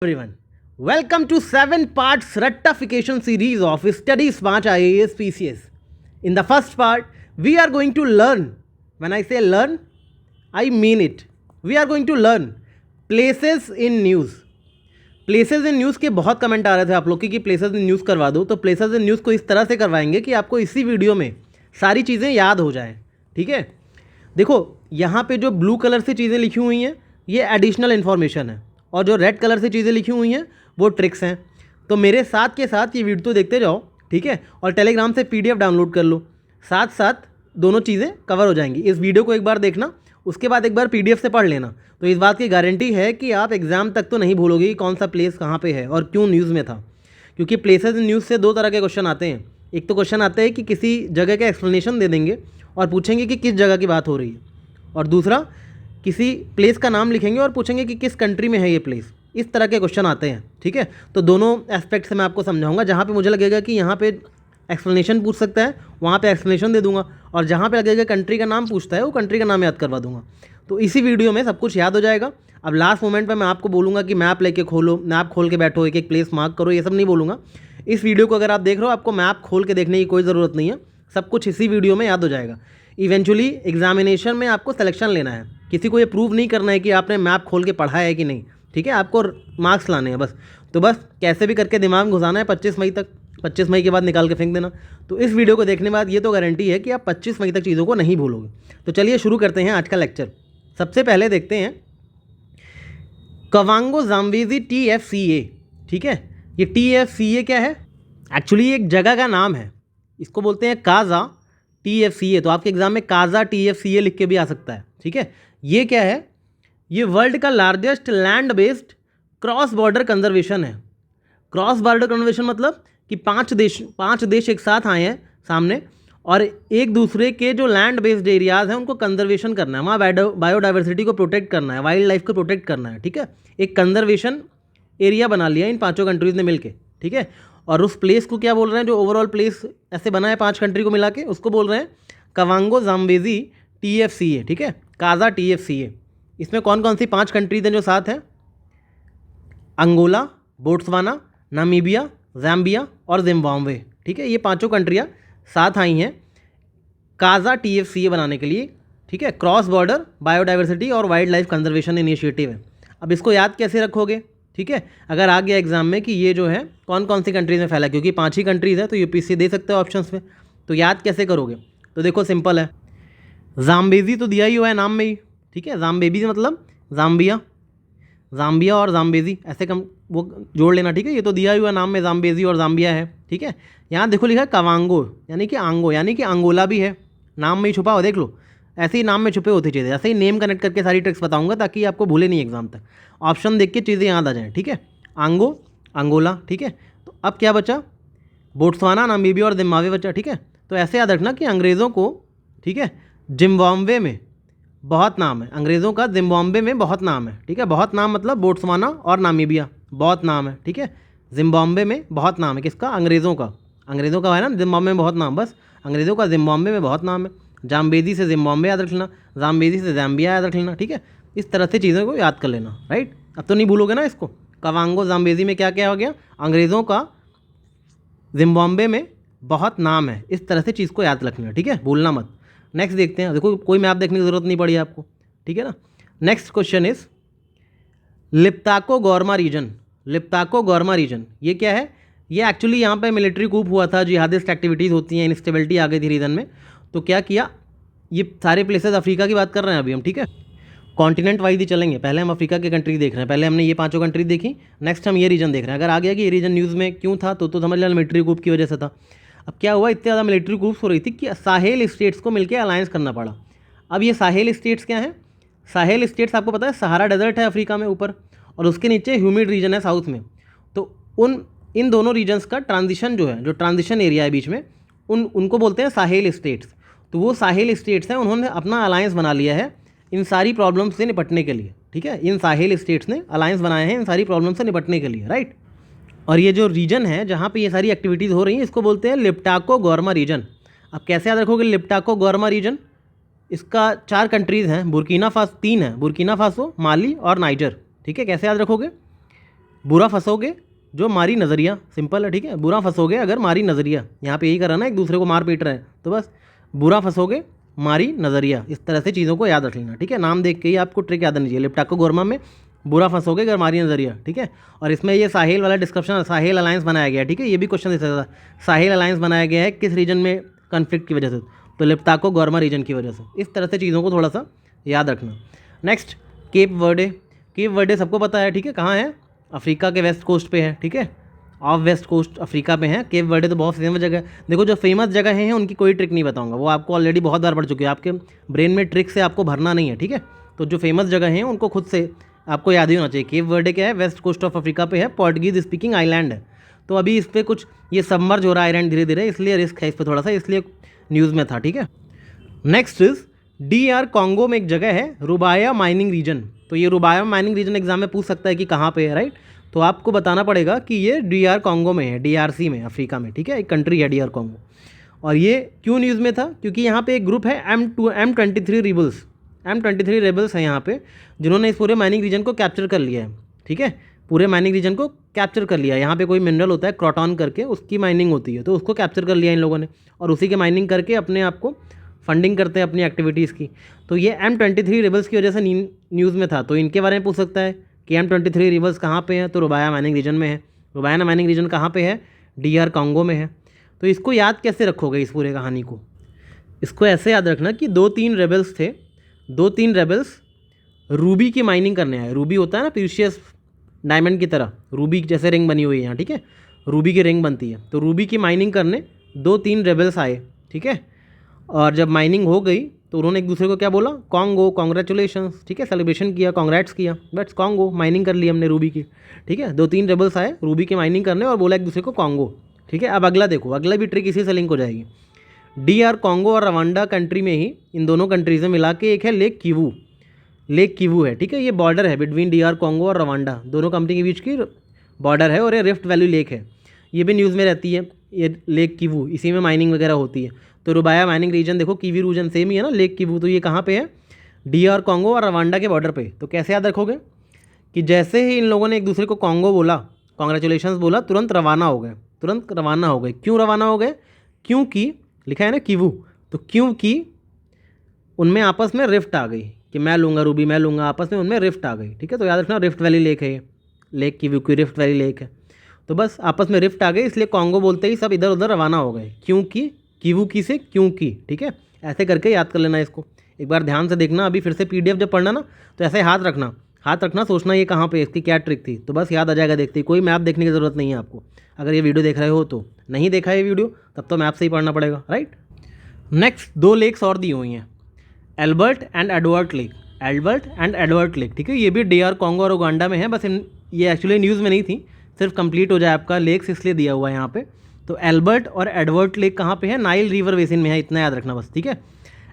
Everyone, welcome to 7 parts rectification series of Study Smart IAS PCS. In the first part, we are going to learn. When I say learn, I mean it. We are going to learn places in news. Places in news के बहुत comment आ रहे थे आप लोग कि places in news करवा दो, तो प्लेसेस इन न्यूज़ को इस तरह से करवाएंगे कि आपको इसी वीडियो में सारी चीज़ें याद हो जाएं. ठीक है, देखो यहाँ पे जो ब्लू कलर से चीज़ें लिखी हुई हैं ये एडिशनल इन्फॉर्मेशन है, और जो रेड कलर से चीज़ें लिखी हुई हैं वो ट्रिक्स हैं. तो मेरे साथ के साथ ये वीडियो देखते जाओ, ठीक है, और टेलीग्राम से PDF डाउनलोड कर लो, साथ साथ दोनों चीज़ें कवर हो जाएंगी. इस वीडियो को एक बार देखना, उसके बाद एक बार PDF से पढ़ लेना, तो इस बात की गारंटी है कि आप एग्ज़ाम तक तो नहीं भूलोगे कि कौन सा प्लेस कहाँ पे है और क्यों न्यूज़ में था. क्योंकि प्लेसेस इन न्यूज़ से दो तरह के क्वेश्चन आते हैं. एक तो क्वेश्चन आते हैं कि किसी जगह का एक्सप्लेनेशन दे देंगे और पूछेंगे कि किस जगह की बात हो रही है, और दूसरा किसी प्लेस का नाम लिखेंगे और पूछेंगे कि किस कंट्री में है ये प्लेस. इस तरह के क्वेश्चन आते हैं. ठीक है, तो दोनों एस्पेक्ट से मैं आपको समझाऊंगा. जहाँ पे मुझे लगेगा कि यहाँ पे एक्सप्लेनेशन पूछ सकता है वहाँ पे एक्सप्लेनेशन दे दूंगा, और जहाँ पे लगेगा कंट्री का नाम पूछता है वो कंट्री का नाम याद करवा दूंगा. तो इसी वीडियो में सब कुछ याद हो जाएगा. अब लास्ट मोमेंट पे मैं आपको बोलूँगा कि मैप लेके खोलो, मैप खोल के बैठो, एक एक प्लेस मार्क करो, ये सब नहीं बोलूँगा. इस वीडियो को अगर आप देख रहे हो, आपको मैप खोल के देखने की कोई ज़रूरत नहीं है, सब कुछ इसी वीडियो में याद हो जाएगा. इवेंचुअली एग्जामिनेशन में आपको सिलेक्शन लेना है, किसी को ये प्रूव नहीं करना है कि आपने मैप खोल के पढ़ा है कि नहीं. ठीक है, आपको मार्क्स लाने हैं बस. तो बस कैसे भी करके दिमाग में घुसाना है 25 मई तक. 25 मई के बाद निकाल के फेंक देना. तो इस वीडियो को देखने के बाद ये तो गारंटी है कि आप 25 मई तक चीज़ों को नहीं भूलोगे. तो चलिए शुरू करते हैं आज का लेक्चर. सबसे पहले देखते हैं कवांगो जाम्बेजी TFCA. ठीक है, ये TFCA क्या है? एक्चुअली एक जगह का नाम है, इसको बोलते हैं काजा TFCA. तो आपके एग्जाम में काजा TFCA लिख के भी आ सकता है. ठीक है, ये क्या है? ये वर्ल्ड का largest land based cross border conservation है. क्रॉस बॉर्डर कंजर्वेशन मतलब कि पांच देश एक साथ आए हैं सामने, और एक दूसरे के जो लैंड बेस्ड एरियाज़ हैं उनको कंजर्वेशन करना है, वहाँ बायोडाइवर्सिटी को प्रोटेक्ट करना है, वाइल्ड लाइफ को प्रोटेक्ट करना है. ठीक है, एक कंजर्वेशन एरिया बना लिया इन पांचों कंट्रीज़ ने मिलके. ठीक है, और उस प्लेस को क्या बोल रहे हैं, जो ओवरऑल प्लेस ऐसे बना है 5 कंट्री को मिला के, उसको बोल रहे हैं कवांगो जाम्बेजी TFCA. ठीक है, काजा TFCA. इसमें कौन कौन सी 5 कंट्रीज हैं जो साथ हैं? अंगोला, बोट्सवाना, नामीबिया, ज़ाम्बिया और जिम्बाब्वे. ठीक है, ये पांचों कंट्रियाँ साथ आई हैं काजा TFCA बनाने के लिए. ठीक है, क्रॉस बॉर्डर बायोडाइवर्सिटी और वाइल्ड लाइफ कंजर्वेशन इनिशिएटिव है. अब इसको याद कैसे रखोगे? ठीक है, अगर आ गया एग्जाम में कि ये जो है कौन कौन सी कंट्रीज़ में फैला, क्योंकि 5 ही कंट्रीज़ है तो UPSC दे सकते हो ऑप्शंस में, तो याद कैसे करोगे? तो देखो सिंपल है, जाम्बेजी तो दिया ही हुआ है नाम में ही. ठीक है, जाम्बेजी मतलब ज़ाम्बिया और जाम्बेजी ऐसे कम वो जोड़ लेना. ठीक है, ये तो दिया हुआ नाम में जाम्बेजी और ज़ाम्बिया है. ठीक है, यहाँ देखो लिखा है कवांगो यानी कि आंगो, यानी कि अंगोला भी है, नाम में ही छुपा हो. देख लो, ऐसे ही नाम में छुपे होती चीज़ें. ऐसे ही नेम कनेक्ट करके सारी ट्रिक्स बताऊंगा ताकि आपको भूले नहीं एग्जाम तक, ऑप्शन देख के चीज़ें याद आ जाएँ. ठीक है, आंगो, अंगोला. ठीक है, तो अब क्या बचा? बोट्सवाना, नामीबिया और जिम्बाब्वे बचा. ठीक है, तो ऐसे याद रखना कि अंग्रेज़ों को, ठीक है, जिम्बाब्वे में बहुत नाम है, अंग्रेज़ों का जिम्बाब्वे में बहुत नाम है. ठीक है, बहुत नाम मतलब बोट्सवाना और नामीबिया बहुत नाम है. ठीक है, जिम्बाब्वे में बहुत नाम है. किसका? अंग्रेज़ों का. अंग्रेज़ों का है ना जिम्बाब्वे में बहुत नाम, बस अंग्रेज़ों का जिम्बाब्वे में बहुत नाम है. जाम्बेजी से जिम्बाब्वे याद रख लेना, जाम्बेजी से ज़ाम्बिया याद रख लेना. ठीक है, इस तरह से चीज़ों को याद कर लेना. राइट, अब तो नहीं भूलोगे ना इसको. कवांगो जाम्बेजी में क्या क्या हो गया? अंग्रेज़ों का जिम्बाब्वे में बहुत नाम है. इस तरह से चीज़ को याद रखना. ठीक है, भूलना मत. नेक्स्ट देखते हैं. देखो कोई मैप देखने की ज़रूरत नहीं पड़ी आपको. ठीक है ना. Next question is Liptako Gourma region. Liptako Gourma region ये क्या है? ये एक्चुअली यहाँ पे मिलिट्री कूप हुआ था, जिहादिस्ट एक्टिविटीज़ होती हैं, इंस्टेबिलिटी आ गई थी रीजन में. तो क्या किया, ये सारे प्लेसेस अफ्रीका की बात कर रहे हैं अभी हम. ठीक है, कॉन्टिनेंट वाइज ही चलेंगे. पहले हम अफ्रीका के कंट्री देख रहे हैं, पहले हमने ये 5 कंट्री देखी, नेक्स्ट हम ये रीजन देख रहे हैं. अगर आ गया कि ये रीजन न्यूज़ में क्यों था तो समझ लेना मिलिट्री कूप की वजह से था. अब क्या हुआ, इतने ज़्यादा मिलिट्री कूप्स हो रही थी कि साहेल स्टेट्स को मिलकर अलायंस करना पड़ा. अब ये साहेल स्टेट्स क्या हैं? साहेल स्टेट्स आपको पता है सहारा डेजर्ट है अफ्रीका में ऊपर, और उसके नीचे ह्यूमिड रीजन है साउथ में. तो इन दोनों रीजन्स का ट्रांजिशन जो है, जो ट्रांजिशन एरिया है बीच में, उनको बोलते हैं साहेल स्टेट्स. तो वो साहेल स्टेट्स हैं, उन्होंने अपना अलायंस बना लिया है इन सारी प्रॉब्लम्स से निपटने के लिए. ठीक है, इन साहेल स्टेट्स ने अलायंस बनाए हैं इन सारी प्रॉब्लम से निपटने के लिए. राइट, और ये जो रीजन है जहाँ पे ये सारी एक्टिविटीज़ हो रही हैं इसको बोलते हैं लिप्टाको गौरमा रीजन. अब कैसे याद रखोगे लिप्टाको गौरमा रीजन? इसका 4 कंट्रीज़ हैं, 3 है, बुर्किना फासो, माली और नाइजर. ठीक है, कैसे याद रखोगे? बुरा फंसोगे जो मारी नज़रिया, सिंपल है, ठीक है। बुरा फंसोगे अगर मारी नज़रिया, यहाँ पे यही कर रहा ना, एक दूसरे को मार पीट रहे हैं, तो बस बुरा फंसोगे मारी नज़रिया, इस तरह से चीज़ों को याद रख लेना, ठीक है। नाम देख के ही आपको ट्रिक याद आनी चाहिए। लिप्टाको गोरमा में बुरा फंसोगे अगर मारी नज़रिया, ठीक है। और इसमें ये साहिल वाला डिस्क्रिप्शन, साहिल अलायंस बनाया गया है, ठीक है। ये भी क्वेश्चन दे सकता था, साहिल अलायंस बनाया गया है किस रीजन में कन्फ्लिक्ट की वजह से, तो लिप्टाको गोरमा रीजन की वजह से। इस तरह से चीज़ों को थोड़ा सा याद रखना। Next, Cape Verde. Cape Verde सबको पता है, ठीक है, कहाँ है, अफ्रीका के वेस्ट कोस्ट पे है, ठीक है, ऑफ वेस्ट कोस्ट अफ्रीका पे है। केप वर्डे तो बहुत फेमस जगह है। देखो जो फेमस जगह हैं उनकी कोई ट्रिक नहीं बताऊंगा, वो आपको ऑलरेडी बहुत बार पढ़ चुके हैं, आपके ब्रेन में ट्रिक से आपको भरना नहीं है, ठीक है। तो जो फेमस जगह हैं उनको खुद से आपको याद ही होना चाहिए। केप वर्डे क्या है, वेस्ट कोस्ट ऑफ अफ्रीका पे है, पोर्टुगीज स्पीकिंग आइलैंड है। तो अभी इस पर कुछ ये सबमर्ज हो रहा है आइलैंड धीरे धीरे, इसलिए रिस्क है इस पर थोड़ा सा, इसलिए न्यूज़ में था, ठीक है। नेक्स्ट इज DR कॉन्गो में एक जगह है रुबाया माइनिंग रीजन। तो ये रुबाया माइनिंग रीजन एग्जाम में पूछ सकता है कि कहाँ पे है, राइट। तो आपको बताना पड़ेगा कि ये DR कॉन्गो में है, DRC में, अफ्रीका में, ठीक है, एक कंट्री है DR कॉन्गो। और ये क्यों न्यूज़ में था, क्योंकि यहाँ पे एक ग्रुप है M23 रिबल्स, M23 रेबल्स हैं यहाँ पे, जिन्होंने इस पूरे माइनिंग रीजन को कैप्चर कर लिया है, ठीक है। पूरे माइनिंग रीजन को कैप्चर कर लिया है। यहाँ पे कोई मिनरल होता है क्रोटॉन करके, उसकी माइनिंग होती है, तो उसको कैप्चर कर लिया इन लोगों ने, और उसी के माइनिंग करके अपने आप को फंडिंग करते हैं अपनी एक्टिविटीज़ की। तो ये M23 रेबल्स की वजह से न्यूज़ में था, तो इनके बारे में पूछ सकता है कि M23 रेबल्स कहाँ पे है, तो रुबाया माइनिंग रीजन में है। रुबाया माइनिंग रीजन कहाँ पे है, DR कॉन्गो में है। तो इसको याद कैसे रखोगे इस पूरे कहानी को, इसको ऐसे याद रखना कि 2-3 रेबल्स थे, 2-3 रेबल्स रूबी की माइनिंग करने आए। रूबी होता है ना प्रीशियस डायमंड की तरह, रूबी जैसे रिंग बनी हुई है यहाँ, ठीक है, रूबी की रिंग बनती है। तो रूबी की माइनिंग करने 2-3 रेबल्स आए, ठीक है। और जब माइनिंग हो गई तो उन्होंने एक दूसरे को क्या बोला, कॉन्गो, कॉन्ग्रेचुलेशंस, ठीक है, सेलिब्रेशन किया, कॉन्ग्रेट्स किया, बट्स कॉन्गो, माइनिंग कर ली हमने रूबी की, ठीक है। 2-3 रेबल्स आए रूबी की माइनिंग करने और बोला एक दूसरे को कॉन्गो, ठीक है। अब अगला देखो, अगला भी ट्रिक इसी से लिंक हो जाएगी। DR कॉन्गो और रवांडा कंट्री में ही, इन दोनों कंट्रीज में मिला के एक है लेक किवू, लेक किवू है, ठीक है। ये बॉर्डर है बिटवीन DR कॉन्गो और रवांडा, दोनों कंट्री के बीच की बॉर्डर है, और ये रिफ्ट वैली लेक है, ये भी न्यूज़ में रहती है, ये लेक किवू, इसी में माइनिंग वगैरह होती है। तो रुबाया माइनिंग रीजन देखो, किवी रीजन सेम ही है ना, लेक किवू, तो ये कहाँ पे है, DR कॉन्गो और रवांडा के बॉर्डर पे। तो कैसे याद रखोगे कि जैसे ही इन लोगों ने एक दूसरे को कॉन्गो बोला, कॉन्ग्रेचुलेशंस बोला, तुरंत रवाना हो गए, तुरंत रवाना हो गए। क्यों रवाना हो गए, क्योंकि लिखा है ना किवू, तो क्योंकि उनमें आपस में रिफ्ट आ गई कि मैं लूँगा रूबी, मैं लूँगा, आपस में उनमें रिफ्ट आ गई, ठीक है। तो याद रखना रिफ्ट वैली लेक है ये, लेक किवू की रिफ्ट वैली लेक है। तो बस आपस में रिफ्ट आ गई, इसलिए कॉन्गो बोलते ही सब इधर उधर रवाना हो गए, क्योंकि किवू की से क्योंकि, ठीक है। ऐसे करके याद कर लेना इसको, एक बार ध्यान से देखना, अभी फिर से PDF जब पढ़ना ना तो ऐसे हाथ रखना, सोचना ये कहाँ पे, इसकी क्या ट्रिक थी, तो बस याद आ जाएगा देखते ही। कोई मैप देखने की ज़रूरत नहीं है आपको, अगर ये वीडियो देख रहे हो तो। नहीं देखा है वीडियो तब तो मैप से ही पढ़ना पड़ेगा, राइट। नेक्स्ट 2 लेक्स और दी हुई हैं, Albert and Edward lake, Albert and Edward lake, ठीक है। ये भी DR कॉन्गो और उगांडा में है, बस ये एक्चुअली न्यूज़ में नहीं थी, सिर्फ कंप्लीट हो जाए आपका लेक्स इसलिए दिया हुआ है यहाँ पे। तो एल्बर्ट और एडवर्ड लेक कहाँ पे है, नाइल रिवर बेसिन में है, इतना याद रखना बस, ठीक है।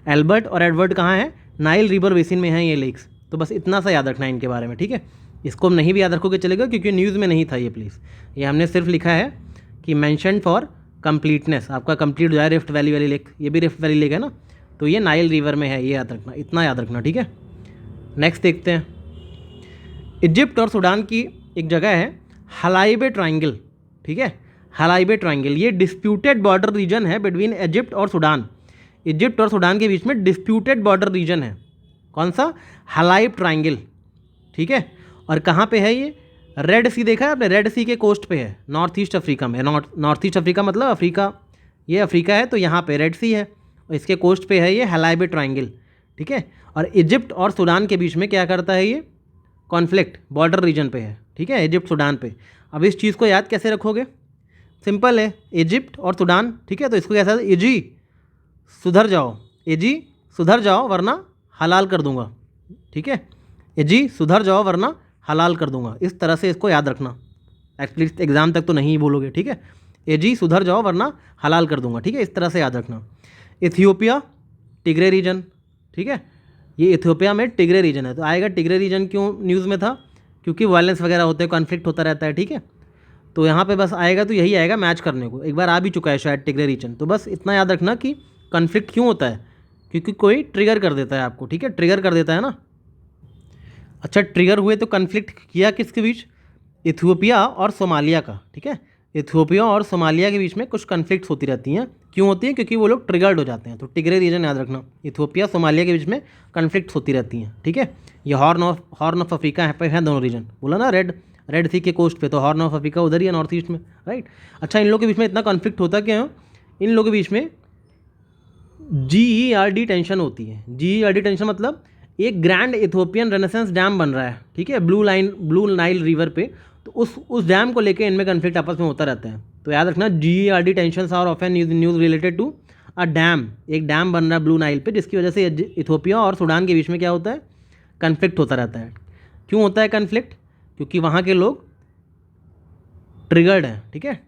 एल्बर्ट और एडवर्ड कहाँ है, नाइल रिवर बेसिन में है ये लेक्स, तो बस इतना सा याद रखना है इनके बारे में, ठीक है। इसको नहीं भी याद रखोगे चलेगा, क्योंकि न्यूज़ में नहीं था ये प्लीज़, ये हमने सिर्फ लिखा है कि मैंशन फॉर कंप्लीटनेस, आपका कंप्लीट हो जाए। रिफ्ट वैली वाली लेक, ये भी रिफ्ट वैली लेक है ना, तो ये नाइल रिवर में है, ये याद रखना, इतना याद रखना, ठीक है। नेक्स्ट देखते हैं, इजिप्ट और सूडान की एक जगह है हलाइबे ट्राइंगल, ठीक है, हलाइबे ट्राइंगल, ये डिस्प्यूटेड बॉर्डर रीजन है बिटवीन इजिप्ट और सूडान। इजिप्ट और सूडान के बीच में डिस्प्यूटेड बॉर्डर रीजन है, कौन सा, हलाइब ट्राइंगल, ठीक है। और कहाँ पे है ये, रेड सी देखा है आपने, रेड सी के कोस्ट पे है, नॉर्थ ईस्ट अफ्रीका में, नॉर्थ ईस्ट अफ्रीका मतलब अफ्रीका, ये अफ्रीका है, तो यहाँ पे रेड सी है और इसके कोस्ट पे है ये हलाइबे ट्राइंगल, ठीक है। और इजिप्ट और सूडान के बीच में क्या करता है ये, कॉन्फ्लिक्ट बॉर्डर रीजन पे है, ठीक है, इजिप्ट सूडान पे। अब इस चीज़ को याद कैसे रखोगे, सिंपल है, इजिप्ट और सूडान, ठीक है। तो इसको कैसा, इजी सुधर जाओ, इजी सुधर जाओ वरना हलाल कर दूंगा, ठीक है, इजी सुधर जाओ वरना हलाल कर दूंगा, इस तरह से इसको याद रखना। एटलीस्ट एग्जाम तक तो नहीं बोलोगे, ठीक है, इजी सुधर जाओ वरना हलाल कर दूंगा, ठीक है, इस तरह से याद रखना। इथियोपिया टिग्रे रीजन, ठीक है, ये इथियोपिया में टिग्रे रीजन है, तो आएगा टिग्रे रीजन क्यों न्यूज़ में था, क्योंकि वायलेंस वगैरह होते हैं, कॉन्फ्लिक्ट होता रहता है, ठीक है। तो यहाँ पे बस आएगा तो यही आएगा मैच करने को, एक बार आ भी चुका है शायद टिग्रे रीजन। तो बस इतना याद रखना कि कॉन्फ्लिक्ट क्यों होता है, क्योंकि कोई ट्रिगर कर देता है आपको, ठीक है, ट्रिगर कर देता है ना। अच्छा, ट्रिगर हुए तो कॉन्फ्लिक्ट किया किसके बीच, इथियोपिया और सोमालिया का, ठीक है। इथियोपिया और सोमालिया के बीच में कुछ कन्फ्लिक्ट्स होती रहती हैं। क्यों होती हैं? क्योंकि वो लोग ट्रिगर्ड हो जाते हैं। तो टिग्रे रीजन याद रखना, इथियोपिया सोमालिया के बीच में कन्फ्लिक्ट्स होती रहती हैं, ठीक है। ये हॉर्न ऑफ अफ्रीका है पे है दोनों रीजन, बोला ना, रेड सी के कोस्ट पे, तो हॉर्न ऑफ अफ्रीका उधर ही है, नॉर्थ ईस्ट में, राइट। अच्छा, इन लोगों के बीच में इतना कॉन्फ्लिक्ट होता क्या है? इन लोगों के बीच में GERD टेंशन होती है। GERD टेंशन मतलब एक ग्रैंड इथोपियन रेनेसेंस डैम बन रहा है, ठीक है, ब्लू नाइल रिवर पे। तो उस डैम को लेके इनमें कन्फ्लिक्ट आपस में होता रहता है। तो याद रखना, GERD tension are often news related to a dam. एक डैम बन रहा है ब्लू नाइल पे, जिसकी वजह से इथोपिया और सूडान के बीच में क्या होता है? कन्फ्लिक्ट होता रहता है। क्यों होता है कन्फ्लिक्ट? क्योंकि वहाँ के लोग ट्रिगर्ड हैं, ठीक है,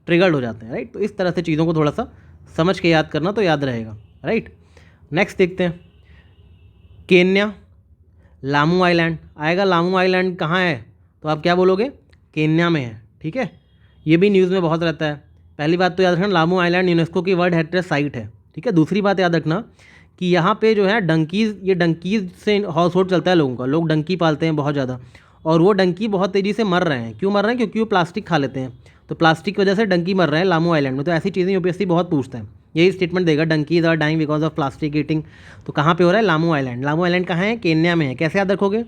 ट्रिगर्ड हो जाते हैं, राइट। तो इस तरह से चीज़ों को थोड़ा सा समझ के याद करना तो याद रहेगा, राइट। नेक्स्ट देखते हैं, केन्या, लामू आइलैंड आएगा। लामू आइलैंड कहाँ है? तो आप क्या बोलोगे? केन्या में है, ठीक है। ये भी न्यूज़ में बहुत रहता है। पहली बात तो याद रखना, लामू आइलैंड यूनेस्को की वर्ल्ड हेरिटेज साइट है, ठीक है। दूसरी बात याद रखना कि यहाँ पे जो है डंकीज़, ये डंकीज़ से हाउस होल्ड चलता है लोगों का, लोग डंकी पालते हैं बहुत ज़्यादा, और वो डंकी बहुत तेज़ी से मर रहे हैं। क्यों मर रहे हैं? क्योंकि वो प्लास्टिक खा लेते हैं। तो प्लास्टिक की वजह से डंकी मर रहे हैं लामू आइलैंड में। तो ऐसी चीज़ें यूपीएससी बहुत पूछता है, यही स्टेटमेंट देगा, donkeys are dying because of plastic eating. तो कहाँ पे हो रहा है? Lamu island. लामू आइलैंड कहाँ है? केन्या में है। कैसे याद रखोगे?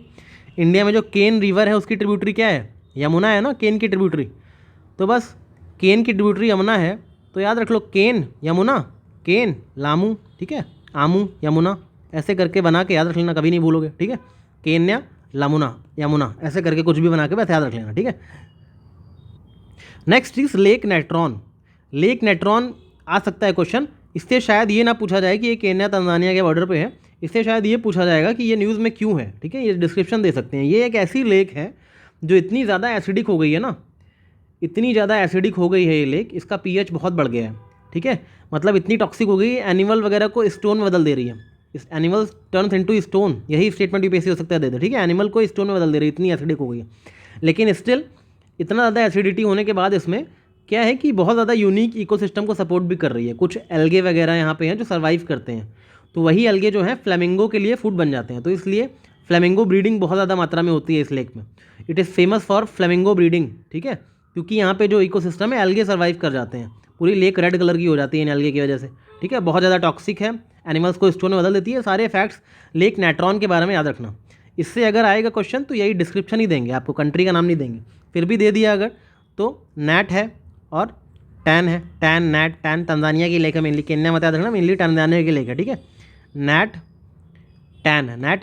इंडिया में जो केन रिवर है उसकी ट्रिब्यूटरी क्या है? यमुना है ना, केन की ट्रिब्यूटरी। तो बस केन की ट्रिब्यूटरी यमुना है, तो याद रख लो, केन यमुना, केन लामू, ठीक है, आमू यमुना, ऐसे करके बना के याद रख लेना, कभी नहीं भूलोगे, ठीक है। केन्या लामुना यमुना, ऐसे करके कुछ भी बना के बस याद रख लेना, ठीक है। Next is Lake Natron. Lake Natron आ सकता है क्वेश्चन। इससे शायद ये ना पूछा जाए कि ये केन्या तंजानिया के बॉर्डर पे है, इससे शायद ये पूछा जाएगा कि ये न्यूज़ में क्यों है, ठीक है। ये डिस्क्रिप्शन दे सकते हैं। ये एक ऐसी लेक है जो इतनी ज़्यादा एसिडिक हो गई है ना, इतनी ज़्यादा एसिडिक हो गई है ये लेक, इसका pH बहुत बढ़ गया है, ठीक है। मतलब इतनी टॉक्सिक हो गई, एनिमल वगैरह को स्टोन में बदल दे रही है। इस एनिमल टर्न्स इनटू स्टोन, यही स्टेटमेंट यूपीएससी हो सकता है दे दे, ठीक है। एनिमल को स्टोन में बदल दे रही है, इतनी एसिडिक हो गई है। लेकिन स्टिल इतना ज़्यादा एसिडिटी होने के बाद इसमें क्या है कि बहुत ज़्यादा यूनिक इकोसिस्टम को सपोर्ट भी कर रही है। कुछ एल्गे वगैरह यहाँ पे हैं जो सर्वाइव करते हैं, तो वही एल्गे जो है फ्लेमिंगो के लिए फूड बन जाते हैं। तो इसलिए फ्लेमिंगो ब्रीडिंग बहुत ज़्यादा मात्रा में होती है इस लेक में। It is famous for flamingo breeding, ठीक है, क्योंकि यहाँ पे जो इकोसिस्टम है एल्गे सर्वाइव कर जाते हैं। पूरी लेक रेड कलर की हो जाती है इन एल्गे की वजह से, ठीक है। बहुत ज़्यादा टॉक्सिक है, एनिमल्स को स्टोन में बदल देती है। सारे फैक्ट्स लेक नेट्रॉन के बारे में याद रखना। इससे अगर आएगा क्वेश्चन तो यही डिस्क्रिप्शन ही देंगे, आपको कंट्री का नाम नहीं देंगे। फिर भी दे दिया अगर तो नैट है और टैन है, टैन नैट टैन तंजानिया की लेक है मेनली, केन्या मत याद रखना, मेनली तंजानिया की लेक है, ठीक है। नैट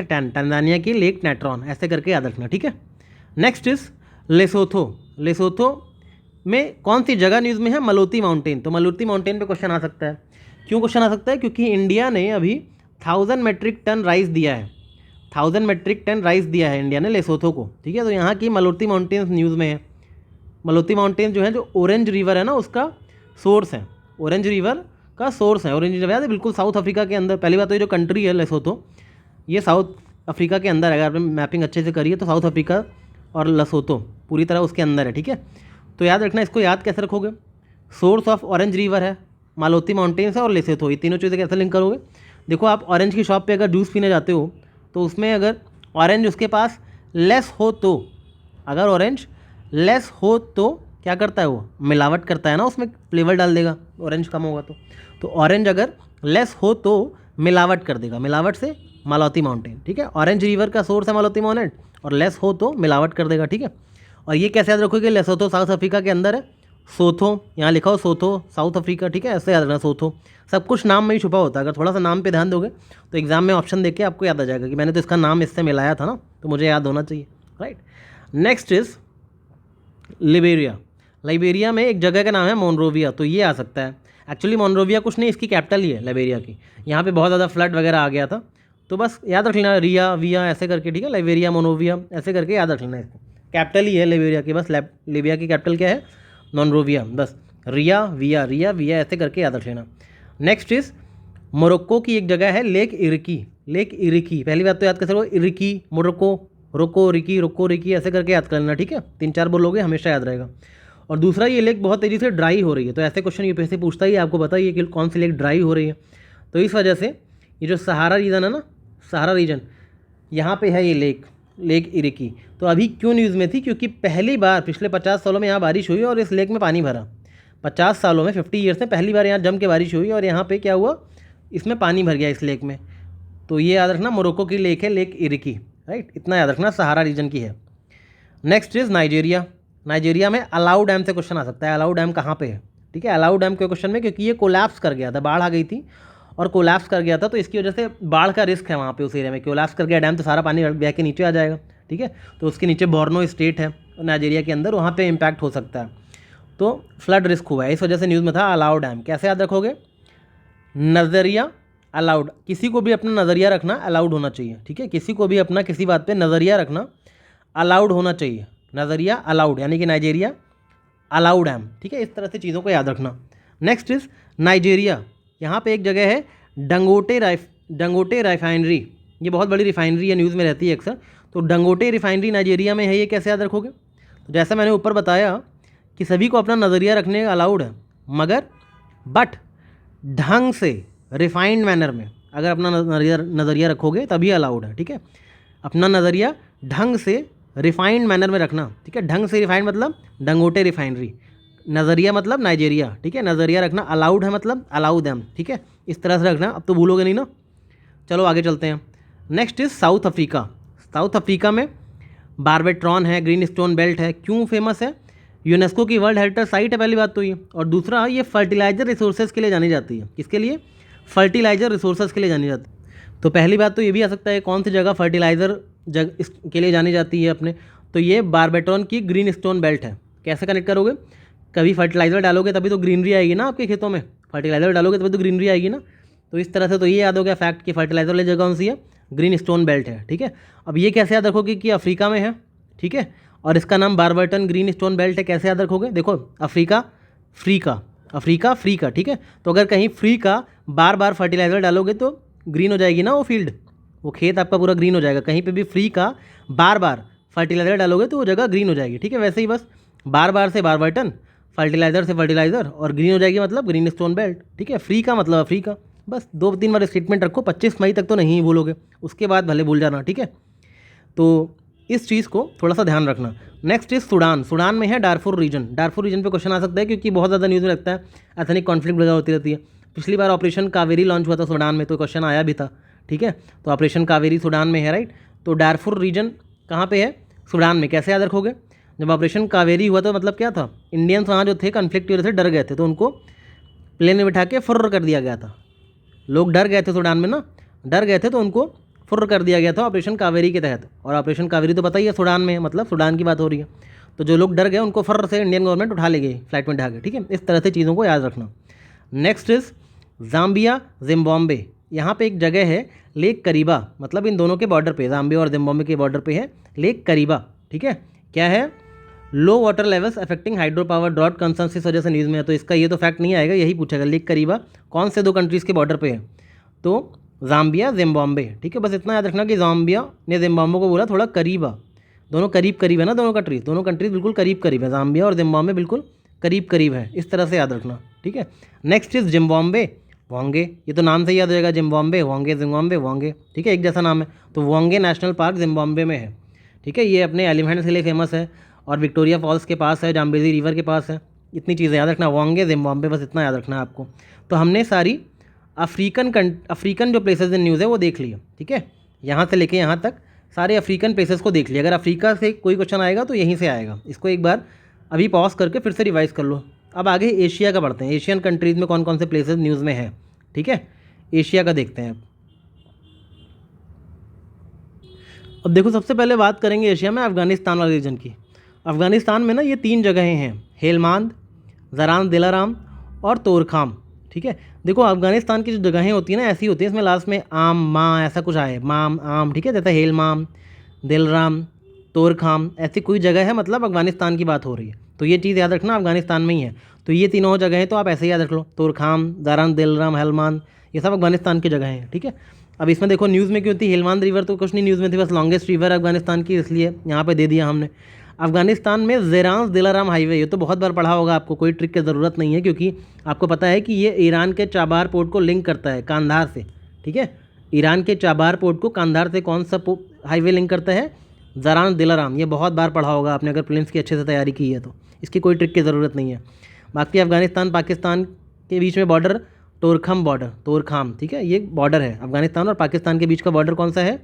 टैन तंजानिया की लेक नेट्रॉन, ऐसे करके याद रखना, ठीक है। Next is Lesotho. लेसोथो में कौन सी जगह न्यूज़ में है? मलोती माउंटेन। तो मलोती माउंटेन पे क्वेश्चन आ सकता है। क्यों क्वेश्चन आ सकता है? क्योंकि इंडिया ने अभी 1000 मेट्रिक टन राइस दिया है, 1000 मेट्रिक टन राइस दिया है इंडिया ने लेसोथो को, ठीक है। तो यहाँ की मलोती माउंटेन्स न्यूज़ में है। मलोती माउंटेन जो है, जो ऑरेंज रिवर है ना, उसका सोर्स है, ऑरेंज रिवर का सोर्स है। ऑरेंज रिवर याद है, बिल्कुल साउथ अफ्रीका के अंदर। पहली बात तो ये जो कंट्री है लेसोथो, ये साउथ अफ्रीका के अंदर है। अगर आपने मैपिंग अच्छे से करिए तो साउथ अफ्रीका और लेसोथो पूरी तरह उसके अंदर है, ठीक है। तो याद रखना, इसको याद कैसे रखोगे? सोर्स ऑफ ऑरेंज रिवर है, मालोती माउंटेन्स है और लेसोथो, ये तीनों चीज़ें कैसे लिंक करोगे? देखो, आप ऑरेंज की शॉप पे अगर जूस पीने जाते हो तो उसमें अगर ऑरेंज उसके पास लेस हो तो, अगर ऑरेंज लेस हो तो क्या करता है? वो मिलावट करता है ना, उसमें फ्लेवर डाल देगा, ऑरेंज कम होगा तो ऑरेंज अगर लेस हो तो मिलावट कर देगा, मिलावट से मालोती माउंटेन, ठीक है। ऑरेंज रिवर का सोर्स है मालोती माउंटेन और लेस हो तो मिलावट कर देगा, ठीक है। और ये कैसे याद रखोगे? लेसोथो साउथ अफ्रीका के अंदर है, सोथो यहाँ लिखा हो, सोथो साउथ अफ्रीका, ठीक है, ऐसे याद रखना सोथो। सब कुछ नाम में ही छुपा होता है, अगर थोड़ा सा नाम पे ध्यान दोगे तो एग्जाम में ऑप्शन देख के आपको याद आ जाएगा कि मैंने तो इसका नाम इससे मिलाया था ना, तो मुझे याद होना चाहिए, right. Next is Liberia. Liberia में एक जगह का नाम है मोनरोविया, तो ये आ सकता है। एक्चुअली मोनरोविया कुछ नहीं, इसकी कैपिटल ही है लाइबेरिया की। यहाँ पे बहुत ज़्यादा फ्लड वगैरह आ गया था, तो बस याद रख लेना, रिया विया ऐसे करके, ठीक है, लाइबेरिया मोनोविया ऐसे करके याद रख लेना। इसको कैपिटल ही है लाइबेरिया की, बस लीबिया की कैपिटल क्या है? मोनरोविया, बस रिया विया ऐसे करके याद रख लेना। नेक्स्ट इज मोरक्को की एक जगह है लेक इरिकी। लेक इरिकी, पहली बात तो याद कैसे हो? इरिकी मोरक्को, रोको रिकी ऐसे करके याद कर लेना, ठीक है। 3-4 बोलोगे हमेशा याद रहेगा। और दूसरा, ये लेक बहुत तेज़ी से ड्राई हो रही है, तो ऐसे क्वेश्चन यूपीएससी पूछता ही है, आपको बताइए कि कौन सी लेक ड्राई हो रही है। तो इस वजह से ये जो सहारा रीजन है ना, सहारा रीजन, यहाँ पे है ये लेक, लेक इरिकी। तो अभी क्यों न्यूज़ में थी, क्योंकि पहली बार पिछले 50 सालों में यहाँ बारिश हुई और इस लेक में पानी भरा। 50 सालों में 50 ईयर्स में पहली बार यहाँ जम के बारिश हुई और यहाँ पे क्या हुआ, इसमें पानी भर गया इस लेक में। तो ये याद रखना, मोरक्को की लेक है लेक इरिकी, राइट, इतना याद रखना, सहारा रीजन की है। Next is Nigeria. नाइजेरिया में अलाउ डैम से क्वेश्चन आ सकता है, अलाउ डैम कहाँ पे है, ठीक है। अलाउ डैम के क्वेश्चन में, क्योंकि ये कोलैप्स कर गया था, बाढ़ आ गई थी और कोलैप्स कर गया था, तो इसकी वजह से बाढ़ का रिस्क है वहाँ पे उस एरिया में। कोलैप्स कर गया डैम तो सारा पानी बह के नीचे आ जाएगा, ठीक है। तो उसके नीचे बोर्नो स्टेट है नाइजेरिया के अंदर, वहाँ पे इम्पैक्ट हो सकता है, तो फ्लड रिस्क हुआ है, इस वजह से न्यूज़ में था अलाउ डैम। कैसे याद रखोगे, नज़रिया अलाउड, किसी को भी अपना नज़रिया रखना अलाउड होना चाहिए, ठीक है। किसी को भी अपना किसी बात पे नज़रिया रखना अलाउड होना चाहिए, नज़रिया अलाउड, यानी कि नाइजेरिया अलाउड डैम, ठीक है। इस तरह से चीज़ों को याद रखना। नेक्स्ट इज नाइजेरिया, यहाँ पे एक जगह है डंगोटे रिफाइनरी, ये बहुत बड़ी रिफाइनरी है, न्यूज़ में रहती है अक्सर। तो डंगोटे रिफाइनरी नाइजेरिया में है, ये कैसे याद रखोगे, तो जैसा मैंने ऊपर बताया कि सभी को अपना नज़रिया रखने अलाउड है, मगर बट ढंग से रिफाइंड मैनर में अगर अपना नज़रिया रखोगे तभी अलाउड है, ठीक है। अपना नज़रिया ढंग से रिफाइंड मैनर में रखना, ठीक है। ढंग से रिफाइंड मतलब डंगोटे रिफाइनरी, नज़रिया मतलब नाइजेरिया, ठीक है। नज़रिया रखना अलाउड है मतलब अलाउ देम, ठीक है। इस तरह से रखना, अब तो भूलोगे नहीं ना। चलो आगे चलते हैं। Next is south Africa. South Africa में बार्बेट्रॉन है, ग्रीन स्टोन बेल्ट है, क्यों फेमस है, यूनेस्को की वर्ल्ड हेरिटेज साइट है, पहली बात तो ये, और दूसरा ये फर्टिलाइजर रिसोर्सेज के लिए जानी जाती है। किसके लिए, फर्टिलाइजर रिसोर्सेज के लिए जानी जाती है। तो पहली बात तो ये भी आ सकता है, कौन सी जगह फर्टिलाइजर के लिए जानी जाती है अपने, तो ये बार्बेट्रॉन की ग्रीन स्टोन बेल्ट है। कैसे कनेक्ट करोगे, कभी फर्टिलाइज़र डालोगे तभी तो ग्रीनरी आएगी ना आपके खेतों में, फर्टिलाइज़र डालोगे तभी तो ग्रीनरी आएगी ना। तो इस तरह से तो ये याद हो गया फैक्ट कि फर्टिलाइज़र वाली जगह कौन सी है, ग्रीन स्टोन बेल्ट है, ठीक है। अब ये कैसे याद रखोगे कि अफ्रीका में है, ठीक है, और इसका नाम बार्बेटन ग्रीन स्टोन बेल्ट है, कैसे याद रखोगे, देखो अफ्रीका फ्री का, ठीक है। तो अगर कहीं फ्री का बार बार फर्टिलाइज़र डालोगे तो ग्रीन हो जाएगी ना वो फील्ड, वो खेत आपका पूरा ग्रीन हो जाएगा। कहीं पे भी फ्री का बार बार फर्टिलाइज़र डालोगे तो वो जगह ग्रीन हो जाएगी, ठीक है। वैसे ही बस बार बार से बारबटन, फर्टिलाइज़र से फर्टिलाइज़र और ग्रीन हो जाएगी मतलब ग्रीन स्टोन बेल्ट, ठीक है। फ्री का मतलब अफ्रीका, बस 2-3 बार स्टेटमेंट रखो, 25 मई तक तो नहीं भूलोगे, उसके बाद भले भूल जाना, ठीक है। तो इस चीज़ को थोड़ा सा ध्यान रखना। Next is Sudan. सूडान में है डारफुर रीजन। डारफुर रीजन पे क्वेश्चन आ सकता है क्योंकि बहुत ज़्यादा न्यूज़ में लगता है, एथनिक कॉन्फ्लिक्ट वगैरह होती रहती है। पिछली बार ऑपरेशन कावेरी लॉन्च हुआ था सूडान में, तो क्वेश्चन आया भी था, ठीक है। तो ऑपरेशन कावेरी सूडान में है, राइट। तो डारफुर रीजन कहाँ पे है, सूडान में। कैसे याद रखोगे, जब ऑपरेशन कावेरी हुआ तो मतलब क्या था, इंडियंस वहाँ जो थे कन्फ्लिक्ट की वजह से डर गए थे, तो उनको प्लेन में बिठा के फुर्र कर दिया गया था। लोग डर गए थे सूडान में ना, डर गए थे तो उनको फुर्र कर दिया गया था ऑपरेशन कावेरी के तहत। और ऑपरेशन कावेरी तो पता ही है सूडान में, मतलब सूडान की बात हो रही है। तो जो लोग डर गए उनको फुर्र से इंडियन गवर्नमेंट उठा ले गई, फ्लाइट में उठा के, ठीक है। इस तरह से चीज़ों को याद रखना। Next is Zambia Zimbabwe. यहाँ पे एक जगह है लेक करीबा, मतलब इन दोनों के बॉर्डर पे, जाम्बिया और जिम्बाब्वे के बॉर्डर पे है लेक करीबा, ठीक है। क्या है, low water levels affecting hydro power drought concerns इस वजह से न्यूज़ में है। तो इसका ये तो फैक्ट नहीं आएगा, यही पूछेगा लेक करीबा कौन से 2 कंट्रीज़ के बॉर्डर पे है, तो जाम्बिया जिम्बाब्वे, ठीक है। बस इतना याद रखना कि जाम्बिया ने जिम्बाब्वे को बोला थोड़ा करीबा, दोनों करीब करीब है ना, दोनों कंट्रीज बिल्कुल करीब करीब है, जाम्बिया और जिम्बाब्वे बिल्कुल करीब करीब है, इस तरह से याद रखना, ठीक है। नेक्स्ट इज जिम्बाब्वे वोंगे, ये तो नाम से ही याद हो जाएगा, जिम्बाब्वे वोंगे, जिम्बाब्वे वोंगे, ठीक है, एक जैसा नाम है। तो वोंगे नेशनल पार्क जिम्बाब्वे में है, ठीक है। ये अपने एलिफेंट्स के लिए फेमस है और विक्टोरिया फॉल्स के पास है, जाम्बेजी रिवर के पास है। इतनी चीज़ें याद रखना, वोंगे जिम्बाब्वे, बस इतना याद रखना है आपको। तो हमने सारी अफ्रीकन जो प्लेसेस इन न्यूज़ है वो देख लिए, ठीक है। यहाँ से लेके यहाँ तक सारे अफ्रीकन प्लेसेस को देख लिया। अगर अफ्रीका से कोई क्वेश्चन आएगा तो यहीं से आएगा, इसको एक बार अभी पॉज करके फिर से रिवाइज कर लो। अब आगे एशिया का पढ़ते हैं, एशियन कंट्रीज़ में कौन कौन से प्लेसेस न्यूज़ में है, ठीक है। एशिया का देखते हैं। अब देखो सबसे पहले बात करेंगे एशिया में अफ़गानिस्तान वाले रीजन की। अफ़गानिस्तान में ना ये 3 जगहें हैं, हेलमांद, ज़रान दिलाराम और तोरखाम, ठीक है। देखो अफ़गानिस्तान की जो जगहें होती हैं ना ऐसी होती है, इसमें लास्ट में आम माँ ऐसा कुछ आए, माम आम, ठीक है, जैसे हेलमाम, दिलराम, तोरखाम, ऐसी कोई जगह है, मतलब अफ़गानिस्तान की बात हो रही है। तो ये चीज़ याद रखना अफ़गानिस्तान में ही है। तो ये तीनों जगहें तो आप ऐसे ही याद रख लो, तोरखाम, ज़रान दिलराम, हेलमांद, ये सब अफ़गानिस्तान की जगह हैं, ठीक है। अब इसमें देखो न्यूज़ में क्यों थी हेलमांद रिवर, तो कुछ नहीं न्यूज़ में थी, बस लॉन्गेस्ट रिवर अफ़गानिस्तान की, इसलिए यहाँ पे दे दिया हमने। अफ़गानिस्तान में ज़ेरान दिलाराम हाईवे, ये तो बहुत बार पढ़ा होगा आपको, कोई ट्रिक की ज़रूरत नहीं है, क्योंकि आपको पता है कि ये ईरान के चाबार पोर्ट को लिंक करता है कांधार से, ठीक है। ईरान के चाबार पोर्ट को कांधार से कौन सा हाईवे लिंक करता है, ज़रान दिलाराम, ये बहुत बार पढ़ा होगा आपने अगर प्रीलिम्स की अच्छे से तैयारी की है तो, इसकी कोई ट्रिक की ज़रूरत नहीं है। बाकी अफगानिस्तान पाकिस्तान के बीच में बॉर्डर तोरखम बॉर्डर, तोरखाम, ठीक है, ये बॉर्डर है अफगानिस्तान और पाकिस्तान के बीच का बॉर्डर कौन सा है,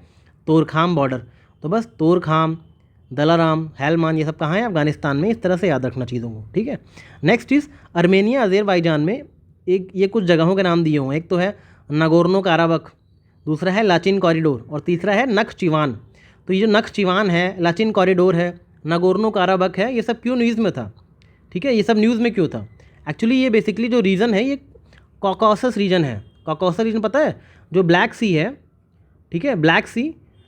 तोरखाम बॉर्डर। तो बस तोरखाम, दलाराम, हेलमान, ये सब कहाँ है, अफगानिस्तान में। इस तरह से याद रखना चीज़ों को, ठीक है। नेक्स्ट इज़ अर्मेनिया अज़रबैजान में एक ये कुछ जगहों के नाम दिए हुए हैं। एक तो है नागोर्नो काराबख, दूसरा है लाचिन कॉरिडोर और तीसरा है नख्चिवान। तो ये जो नख्चिवान है, लाचिन कॉरिडोर है, नागोर्नो काराबख है, ये सब क्यों न्यूज़ में था, ठीक है, ये सब न्यूज़ में क्यों था? एक्चुअली ये बेसिकली जो रीजन है ये कॉकासस रीजन है। कॉकासस रीजन पता है, जो ब्लैक सी है, ठीक है, ब्लैक सी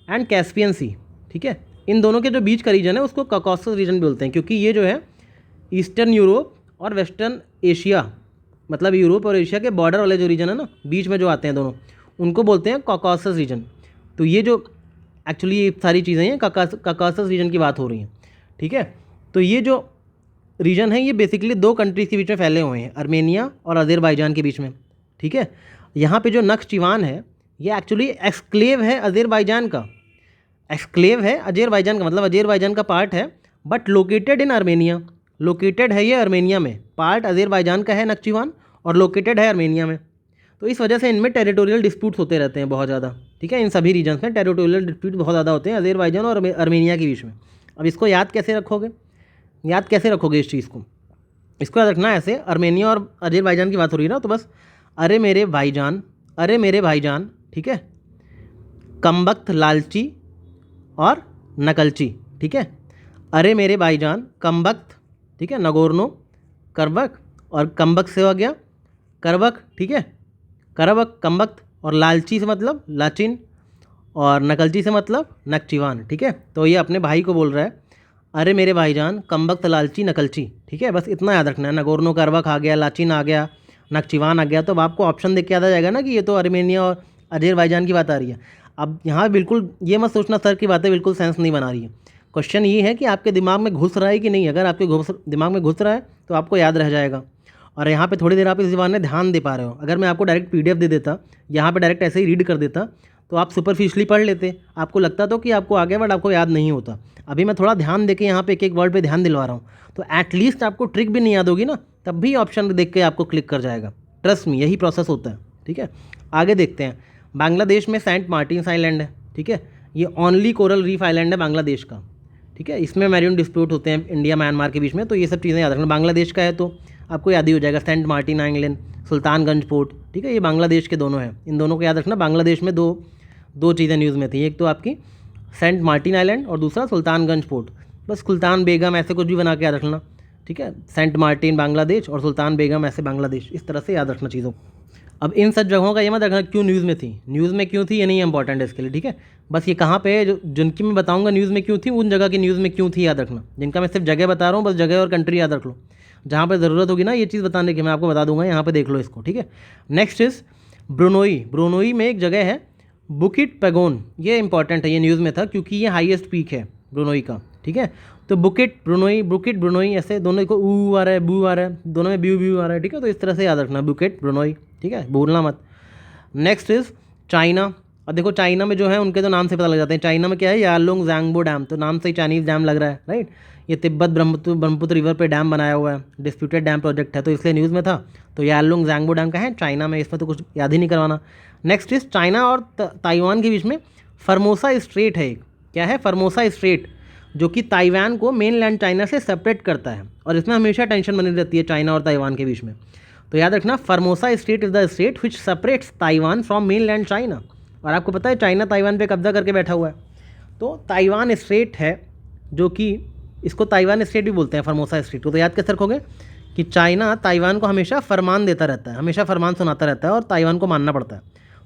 एंड कैस्पियन सी, ठीक है, इन दोनों के जो बीच का रीजन है उसको कॉकासस रीजन बोलते हैं, क्योंकि ये जो है ईस्टर्न यूरोप और वेस्टर्न एशिया, मतलब यूरोप और एशिया के बॉर्डर वाले जो रीजन है ना, बीच में जो आते हैं दोनों, उनको बोलते हैं कॉकासस रीजन। तो ये जो एक्चुअली ये सारी चीज़ें हैं कॉकासस रीजन की बात हो रही हैं, ठीक है। तो ये जो रीजन है ये बेसिकली दो कंट्रीज़ के बीच में फैले हुए हैं, अर्मेनिया और अज़रबैजान के बीच में, ठीक है। यहाँ पे जो नख्चिवान है ये एक्चुअली एक्सक्लेव है अज़रबैजान का, एक्सक्लेव है अज़रबैजान का, मतलब अज़रबैजान का पार्ट है, but located in Armenia, located है ये आर्मेनिया में, पार्ट अज़रबैजान का है नख्चिवान और लोकेटेड है आर्मेनिया में। तो इस वजह से इनमें टेरिटोरियल डिस्प्यूट्स होते रहते हैं बहुत ज़्यादा, ठीक है, इन सभी रीजन्स में टेरिटोरियल डिस्प्यूट बहुत ज़्यादा होते हैं अज़रबैजान और आर्मेनिया के बीच में। अब इसको याद कैसे रखोगे, याद कैसे रखोगे इस चीज़ को? इसको याद रखना ऐसे, आर्मेनिया और अज़रबैजान की बात हो रही है ना, तो बस अरे मेरे भाईजान, अरे मेरे भाईजान, ठीक है, कमबख्त लालची और नकलची, ठीक है, अरे मेरे भाईजान कमबख्त, ठीक है, नगोर्नो करबख और कमबख्त से हो गया करबख, ठीक है, करबख कमबख्त, और लालची से मतलब लाचिन और नकलची से मतलब नख्चिवान, ठीक है। तो ये अपने भाई को बोल रहा है, अरे मेरे भाईजान कमबख्त लालची नकलची, ठीक है, बस इतना याद रखना है। नगोर्नो करबख आ गया, लाचिन आ गया, नख्चिवान आ गया, तो अब आपको ऑप्शन देख के याद आ जाएगा ना कि ये तो आर्मेनिया और अज़रबैजान की बात आ रही है। अब यहाँ बिल्कुल ये मत सोचना सर की बातें बिल्कुल सेंस नहीं बना रही है। क्वेश्चन ये है कि आपके दिमाग में घुस रहा है कि नहीं। अगर आपके दिमाग में घुस रहा है तो आपको याद रह जाएगा, और यहाँ पे थोड़ी देर आप इस ज़बान में ध्यान दे पा रहे हो। अगर मैं आपको डायरेक्ट PDF दे देता, यहाँ पे डायरेक्ट ऐसे ही रीड कर देता, तो आप सुपरफिशली पढ़ लेते, आपको लगता तो कि आपको आ गया, बट आपको याद नहीं होता। अभी मैं थोड़ा ध्यान दे के यहाँ पे एक एक वर्ड पे ध्यान दिलवा रहा हूँ, तो एटलीस्ट आपको ट्रिक भी नहीं याद होगी ना, तब भी ऑप्शन देख के आपको क्लिक कर जाएगा। ट्रस्ट मी, यही प्रोसेस होता है, ठीक है। आगे देखते हैं। बांग्लादेश में सेंट मार्टिन आइलैंड है, ठीक है, ये ओनली कोरल रीफ आइलैंड है बांग्लादेश का, ठीक है। इसमें मैरीन डिस्प्यूट होते हैं इंडिया म्यांमार के बीच में, तो ये सब चीज़ें याद रखना। बांग्लादेश का है तो आपको याद ही हो जाएगा, Saint Martin island, Sultanganj port, ठीक है, ये बांग्लादेश के दोनों हैं। इन दोनों को याद रखना। बांग्लादेश में दो चीज़ें न्यूज़ में थी, एक तो आपकी सेंट मार्टिन आइलैंड और दूसरा सुल्तानगंज पोर्ट। बस सुल्तान बेगम ऐसे कुछ भी बना के याद रखना, ठीक है। सेंट मार्टिन बांग्लादेश और सुल्तान बेगम ऐसे बांग्लादेश, इस तरह से याद रखना चीज़ों को। अब इन सब जगहों का ये मत रखना क्यों न्यूज़ में थी, न्यूज़ में क्यों थी ये नहीं इंपॉर्टेंट है इसके लिए, ठीक है। बस ये कहाँ पे है, जो जिनकी मैं बताऊंगा न्यूज़ में क्यों थी, उन जगह की न्यूज़ में क्यों थी याद रखना। जिनका मैं सिर्फ जगह बता रहा हूँ, बस जगह और कंट्री याद रख लो। जहाँ पर ज़रूरत होगी ना ये चीज़ बताने की, मैं आपको बता दूंगा, यहाँ पर देख लो इसको, ठीक है। Next is Brunei. ब्रुनोई में एक जगह है बुकिट पैगोन, ये इंपॉर्टेंट है, ये न्यूज़ में था क्योंकि ये हाईएस्ट पीक है ब्रुनोई का, ठीक है। तो बुकिट ब्रुनोई ऐसे दोनों को ऊ आ रहा है, बू आ रहा है, दोनों में ब्यू आ रहा है, ठीक है। तो इस तरह से याद रखना बुकिट ब्रुनोई, ठीक है, भूलना मत। Next is China. अब देखो चाइना में जो है उनके तो नाम से पता लग जाते हैं। चाइना में क्या है, यारलुंग ज़ांगबो डैम, तो नाम से ही चाइनीज़ डैम लग रहा है, राइट। ये तिब्बत ब्रह्मपुत्र रिवर पे डैम बनाया हुआ है, डिस्प्यूटेड डैम प्रोजेक्ट है, तो इसलिए न्यूज़ में था। तो यारलुंग ज़ांगबो डैम का है चाइना में, इसमें तो कुछ याद ही नहीं करवाना। नेक्स्ट इज़ चाइना और ताइवान के बीच में फर्मोसा स्ट्रेट है एक, क्या है, फर्मोसा स्ट्रेट, जो कि ताइवान को मेन लैंड चाइना से सेपरेट करता है, और इसमें हमेशा टेंशन बनी रहती है चाइना और ताइवान के बीच में। तो याद रखना, Formosa Strait is the strait which separates Taiwan from mainland China. और आपको पता है चाइना ताइवान पे कब्जा करके बैठा हुआ है, तो ताइवान स्टेट है जो कि इसको ताइवान स्टेट भी बोलते हैं, फर्मोसा स्टेट को। तो याद कैसे रखोगे कि चाइना ताइवान को हमेशा फरमान देता रहता है, हमेशा फरमान सुनाता रहता है और ताइवान को मानना पड़ता है।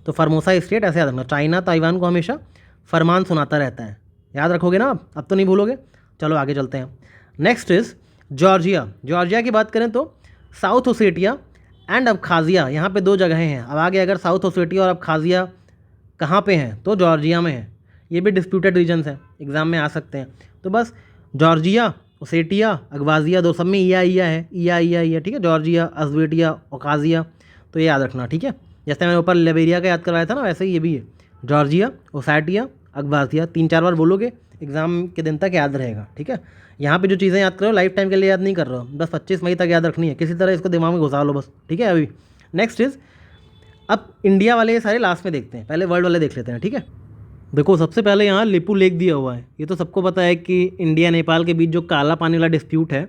तो फर्मोसा स्टेट ऐसे याद रखना, चाइना ताइवान को हमेशा फरमान सुनाता रहता है। याद रखोगे ना, अब तो नहीं भूलोगे। चलो आगे चलते हैं। Next is Georgia. जॉर्जिया की बात करें तो साउथ ओसेटिया एंड अबखाज़िया, यहाँ पे दो जगहें हैं। अब आगे अगर साउथ ओसेटिया और अबखाज़िया कहाँ पे हैं, तो जॉर्जिया में है। ये भी डिस्प्यूटेड रीजन्स हैं, एग्जाम में आ सकते हैं। तो बस जॉर्जिया, ओसेटिया, अबखाज़िया, दो सब में ईया है, ईया, ठीक है। जॉर्जिया, ओसेटिया, अबखाज़िया, तो ये याद रखना, ठीक है। जैसे मैंने ऊपर लिबेरिया का याद करवाया था ना, वैसे ही ये भी है। जॉर्जिया, ओसेटिया, अबखाज़िया, 3-4 बार बोलोगे एग्ज़ाम के दिन तक याद रहेगा, ठीक है। यहाँ पे जो चीज़ें याद करो लाइफ टाइम के लिए याद नहीं कर रहे हो, बस 25 मई तक याद रखनी है, किसी तरह इसको दिमाग में घुसा लो बस, ठीक है। अभी नेक्स्ट इज़, अब इंडिया वाले ये सारे लास्ट में देखते हैं, पहले वर्ल्ड वाले देख लेते हैं, ठीक है। देखो सबसे पहले यहाँ लिपू लेक दिया हुआ है। ये तो सबको पता है कि इंडिया नेपाल के बीच जो काला पानी वाला डिस्प्यूट है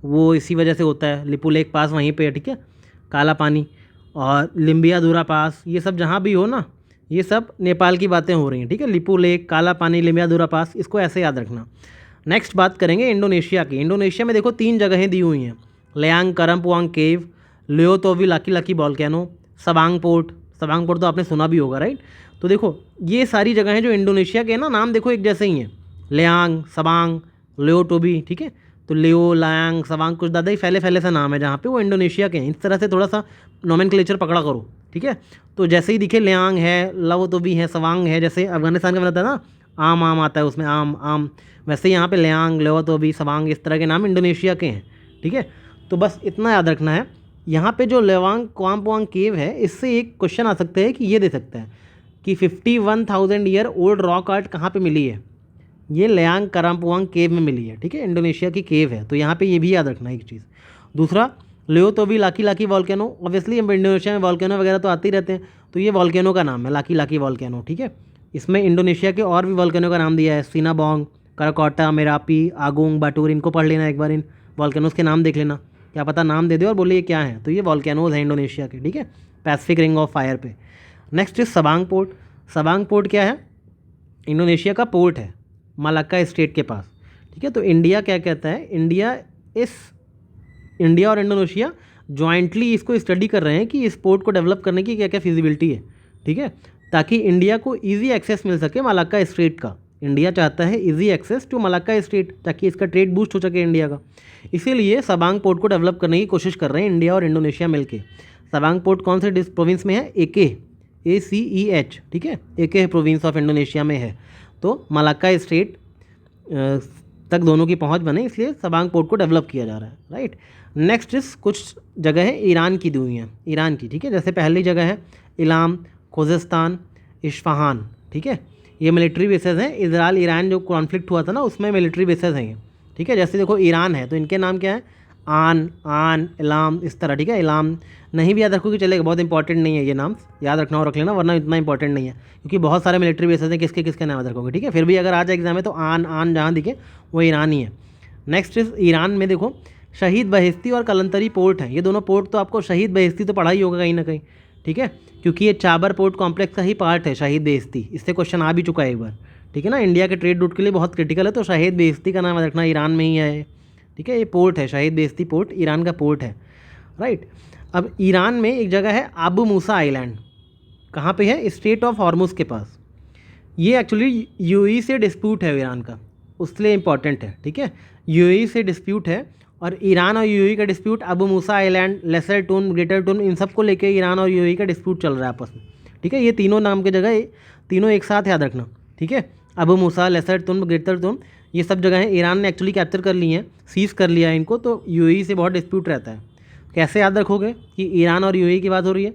वो इसी वजह से होता है। लिपू लेक पास वहीं पे है, ठीक है, काला पानी और लिम्बियाधुरा पास, ये सब जहाँ भी हो ना, ये सब नेपाल की बातें हो रही हैं, ठीक है। लिपू लेक, काला पानी, लिम्बियाधुरा पास, इसको ऐसे याद रखना। नेक्स्ट बात करेंगे इंडोनेशिया की। इंडोनेशिया में देखो 3 जगहें दी हुई हैं, लयांग करम्पुआंग केव, लियोतोवी लाकी लाकी वॉल्केनो, सवांग पोर्ट। सवांग पोर्ट तो आपने सुना भी होगा, राइट। तो देखो ये सारी जगहें जो इंडोनेशिया के हैं ना, नाम देखो एक जैसे ही हैं, लयांग, सवांग, लियोटोबी, ठीक है। तो लियो, लयांग, सवांग कुछ ज़्यादा ही फैले फैले सा नाम है जहाँ पे, वो इंडोनेशिया के हैं। इस तरह से थोड़ा सा नोमेनक्लेचर पकड़ा करो, ठीक है। तो जैसे ही दिखे लयांग है, लियोटोबी है, सवांग है, जैसे अफगानिस्तान का बनाता है ना, आम आम आता है उसमें, आम आम, वैसे ही यहाँ पे लयांग, लियोटोबी, सवांग, इस तरह के नाम इंडोनेशिया के हैं, ठीक है। तो बस इतना याद रखना है। यहाँ पे जो लयांग करम्पुआंग केव है, इससे एक क्वेश्चन आ सकता है कि ये दे सकता है कि 51,000 ईयर ओल्ड रॉक आर्ट कहाँ पे मिली है। ये लयांग करम्पुआंग केव में मिली है, ठीक है, इंडोनेशिया की केव है। तो यहाँ पे ये भी याद रखना है एक चीज़। दूसरा, Lewotobi Laki Laki volcano, obviously Indonesia में वॉल्केनो वगैरह तो आते ही रहते हैं, तो ये वॉल्केनो का नाम है, लाकी लाकी वॉल्केनो, ठीक है। इसमें इंडोनेशिया के और भी वॉल्केनो का नाम दिया है, सिनाबोंग, कराकोटा, मेरापी, आगोंग, बाटूर। इनको पढ़ लेना एक बार, इन वॉल्केनोज के नाम देख लेना, क्या पता नाम दे दे और बोले ये क्या है। तो ये वॉल्केनोज हैं इंडोनेशिया के, ठीक है, पैसिफिक रिंग ऑफ फायर पे। नेक्स्ट इज सवांग पोर्ट। सवांग पोर्ट क्या है, इंडोनेशिया का पोर्ट है, मलाक्का स्टेट के पास, ठीक है। तो इंडिया क्या कहता है, इंडिया और इंडोनेशिया जॉइंटली इसको स्टडी कर रहे हैं कि इस पोर्ट को डेवलप करने की क्या क्या फिजिबिलिटी है, ठीक है, ताकि इंडिया को ईजी एक्सेस मिल सके मलाक्का स्ट्रेट का। इंडिया चाहता है easy access to Malacca strait, ताकि इसका ट्रेड बूस्ट हो सके इंडिया का। इसीलिए सवांग पोर्ट को डेवलप करने की कोशिश कर रहे हैं इंडिया और इंडोनेशिया मिलके। सवांग पोर्ट कौन से प्रोविंस में है, ACEH, ठीक है, एके प्रोविंस ऑफ इंडोनेशिया में है। तो मलाक्का स्टेट तक दोनों की पहुंच बने, इसलिए सवांग पोर्ट को डेवलप किया जा रहा है, राइट। नेक्स्ट इस कुछ जगह है ईरान की दी हुई हैं, ईरान की, ठीक है। जैसे पहली जगह है इलाम, खोजिस्तान, इस्फहान, ठीक है, ये मिलिट्री बेसेस हैं। इजराइल ईरान जो कॉन्फ्लिक्ट हुआ था ना, उसमें मिलिट्री बेसेस हैं ये, ठीक है। जैसे देखो ईरान है तो इनके नाम क्या है, आन, इलाम, इस तरह, ठीक है। इलाम नहीं भी याद रखोगे चलेगा, बहुत इंपॉर्टेंट नहीं है ये नाम, याद रखना और रख लेना, वरना इतना इंपॉर्टेंट नहीं है, क्योंकि बहुत सारे मिलिट्री बेसेस हैं, किसके किसके नाम याद रखोगे, ठीक है। फिर भी अगर आ जाए एग्जाम में तो आन जहाँ दिखे वो ईरान ही है। नेक्स्ट इस ईरान में देखो शहीद बहिश्ती और कलंतरी पोर्ट है। ये दोनों पोर्ट तो आपको, शहीद बहिश्ती तो पढ़ा ही होगा कहीं ना कहीं, ठीक है, क्योंकि ये चाबर पोर्ट कॉम्प्लेक्स का ही पार्ट है शहीद बेहिश्ती, इससे क्वेश्चन आ भी चुका है एक बार, ठीक है ना। इंडिया के ट्रेड रूट के लिए बहुत क्रिटिकल है, तो शहीद बेहिश्ती का नाम रखना, ईरान में ही है, ठीक है। ये पोर्ट है, शहीद बेहिश्ती पोर्ट ईरान का पोर्ट है, राइट। अब ईरान में एक जगह है अबू मूसा आइलैंड, कहाँ पे है, स्टेट ऑफ हॉर्मुज के पास। ये एक्चुअली यूएई से डिस्प्यूट है ईरान का, उसके लिए इंपॉर्टेंट है, ठीक है। यूएई से डिस्प्यूट है, और ईरान और यूएई का dispute, Abu Musa island, Lesser Tunb, Greater Tunb, इन सब को लेके ईरान और यूएई का डिस्प्यूट चल रहा है आपस में, ठीक है। ये तीनों नाम की जगह, तीनों एक साथ याद रखना, ठीक है। अबू मूसा, लेसर टून, ग्रेटर टून, ये सब जगहें ईरान ने एक्चुअली कैप्चर कर ली हैं, सीज कर लिया है इनको, तो यूएई से बहुत डिस्प्यूट रहता है। कैसे याद रखोगे कि ईरान और यूएई की बात हो रही है,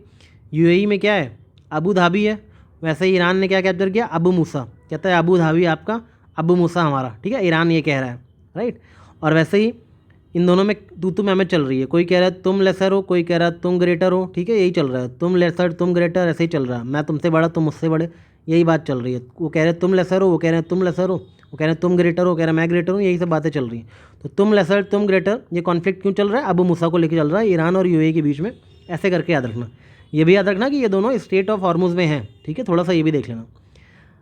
यूएई में क्या है, अबू धाबी है, वैसे ही ईरान ने क्या कैप्चर किया, अबू मूसा, कहता है अबू धाबी आपका, अबू मूसा हमारा, ठीक है, ईरान ये कह रहा है, राइट। और वैसे ही इन दोनों में तू मैच चल रही है, कोई कह रहा है तुम लेसर हो, कोई कह रहा है तुम ग्रेटर हो, ठीक है, यही चल रहा है, तुम लेसर तुम ग्रेटर, ऐसे ही चल रहा है, मैं तुमसे बड़ा तुम मुझसे बड़े, यही बात चल रही है। वो कह रहे तुम लेसर हो, वो कह रहे हैं तुम लेसर हो, वो कह रहे हैं तुम ग्रेटर हो, कह रहे हैं मैं ग्रेटर हूँ, यही सब बातें चल रही हैं। तो तुम लेसर तुम ग्रेटर, ये कॉन्फ्लिक्ट क्यों चल रहा है, अबू मूसा को लेकर चल रहा है ईरान और यूएई के बीच में, ऐसे करके याद रखना। ये भी याद रखना कि ये दोनों स्टेट ऑफ हॉर्मुज में हैं, ठीक है, थोड़ा सा ये भी देख लेना।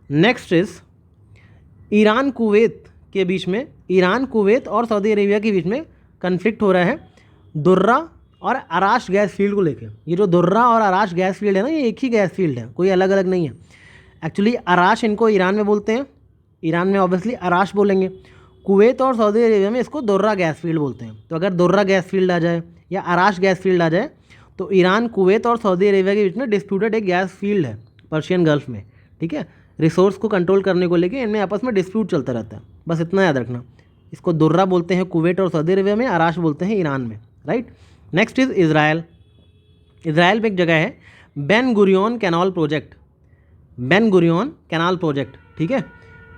नेक्स्ट इज ईरान कुवैत के बीच में, ईरान कुवैत और सऊदी अरेबिया के बीच में कन्फ्लिक्ट हो रहा है दुर्रा और अराश गैस फील्ड को लेकर। ये जो दुर्रा और अराश गैस फील्ड है ना, ये एक ही गैस फील्ड है, कोई अलग अलग नहीं है। एक्चुअली अराश इनको ईरान में बोलते हैं, ईरान में ऑब्वियसली अराश बोलेंगे, कुवैत और सऊदी अरेबिया में इसको दुर्रा गैस फील्ड बोलते हैं। तो अगर दुर्रा गैस फील्ड आ जाए या अराश गैस फील्ड आ जाए, तो ईरान कुवैत और सऊदी अरेबिया के बीच में डिस्प्यूटेड एक गैस फील्ड है पर्शियन गल्फ में, ठीक है। रिसोर्स को कंट्रोल करने को लेकर इनमें आपस में डिस्प्यूट चलता रहता है, बस इतना याद रखना। इसको दुर्रा बोलते हैं कुवैत और सऊदी अरेबिया में, अराश बोलते हैं ईरान में, right. Next is Israel. Israel में एक जगह है Ben Gurion canal project, Ben Gurion canal project, ठीक है।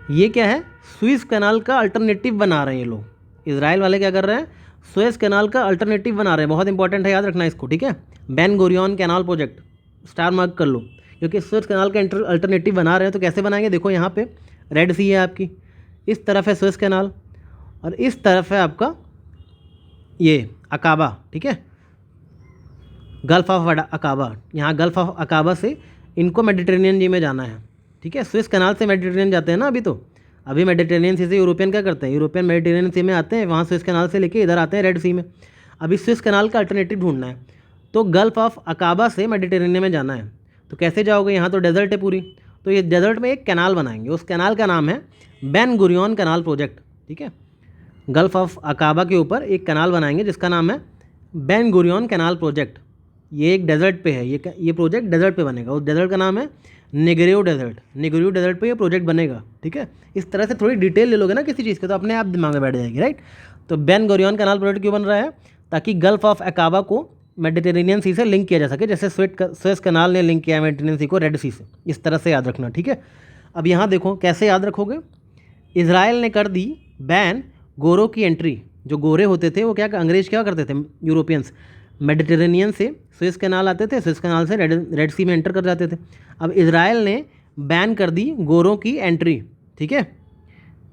ये क्या है, सुएज़ कैनाल का अल्टरनेटिव बना रहे हैं ये लोग, इजराइल वाले क्या कर रहे हैं, सुएज़ कैनाल का अल्टरनेटिव बना रहे हैं। बहुत इंपॉर्टेंट है, याद रखना इसको, ठीक है। Ben Gurion canal project, star mark कर लो, क्योंकि सुएज़ कैनाल का अल्टरनेटिव बना रहे हैं। तो कैसे बनाएंगे, देखो यहाँ पे रेड सी है आपकी, इस तरफ है सुएज़ कैनाल और इस तरफ है आपका ये अकाबा, ठीक है, गल्फ ऑफ अकाबा। यहाँ गल्फ ऑफ अकाबा से इनको मेडिटेरेनियन सी में जाना है, ठीक है। सुएज़ कैनाल से मेडिटेरेनियन जाते हैं ना अभी मेडिटेरेनियन सी से यूरोपियन क्या करते हैं, यूरोपियन मेडिटेरेनियन सी में आते हैं, वहाँ सुएज़ कैनाल से लेके इधर आते हैं रेड सी में। अभी सुएज़ कैनाल का अल्टरनेटिव ढूंढना है, तो गल्फ ऑफ अकाबा से मेडिटेरेनियन में जाना है। तो कैसे जाओगे, यहाँ तो डेजर्ट है पूरी, तो ये डेजर्ट में एक कैनाल बनाएंगे, उस कैनाल का नाम है बेन गुरियन कैनाल प्रोजेक्ट, ठीक है। गल्फ ऑफ अकाबा के ऊपर एक कैनाल बनाएंगे जिसका नाम है बेन गुरियन कैनाल प्रोजेक्ट। ये एक डेजर्ट पे है, ये प्रोजेक्ट डेजर्ट पे बनेगा, उस डेजर्ट का नाम है नेगेरियो डेजर्ट। नेगेरियो डेजर्ट पे ये प्रोजेक्ट बनेगा, ठीक है। इस तरह से थोड़ी डिटेल ले लोगे ना किसी चीज़ के, तो अपने आप दिमाग में बैठ जाएगी, राइट। तो बेन गुरियन कैनाल प्रोजेक्ट क्यों बन रहा है, ताकि गल्फ ऑफ अकाबा को मेडिटेरेनियन सी से लिंक किया जा सके, जैसे सुएज़ कैनाल ने लिंक किया है मेडिटेरेनियन सी को रेड सी से। इस तरह से याद रखना, ठीक है। अब यहाँ देखो कैसे याद रखोगे, इजराइल ने कर दी बैन गोरों की एंट्री। जो गोरे होते थे वो क्या, अंग्रेज क्या करते थे, यूरोपियंस मेडिटेरेनियन से सुएज़ कैनाल आते थे, सुएज़ कैनाल से रेड सी में एंटर कर जाते थे। अब इजराइल ने बैन कर दी गोरों की एंट्री, ठीक है।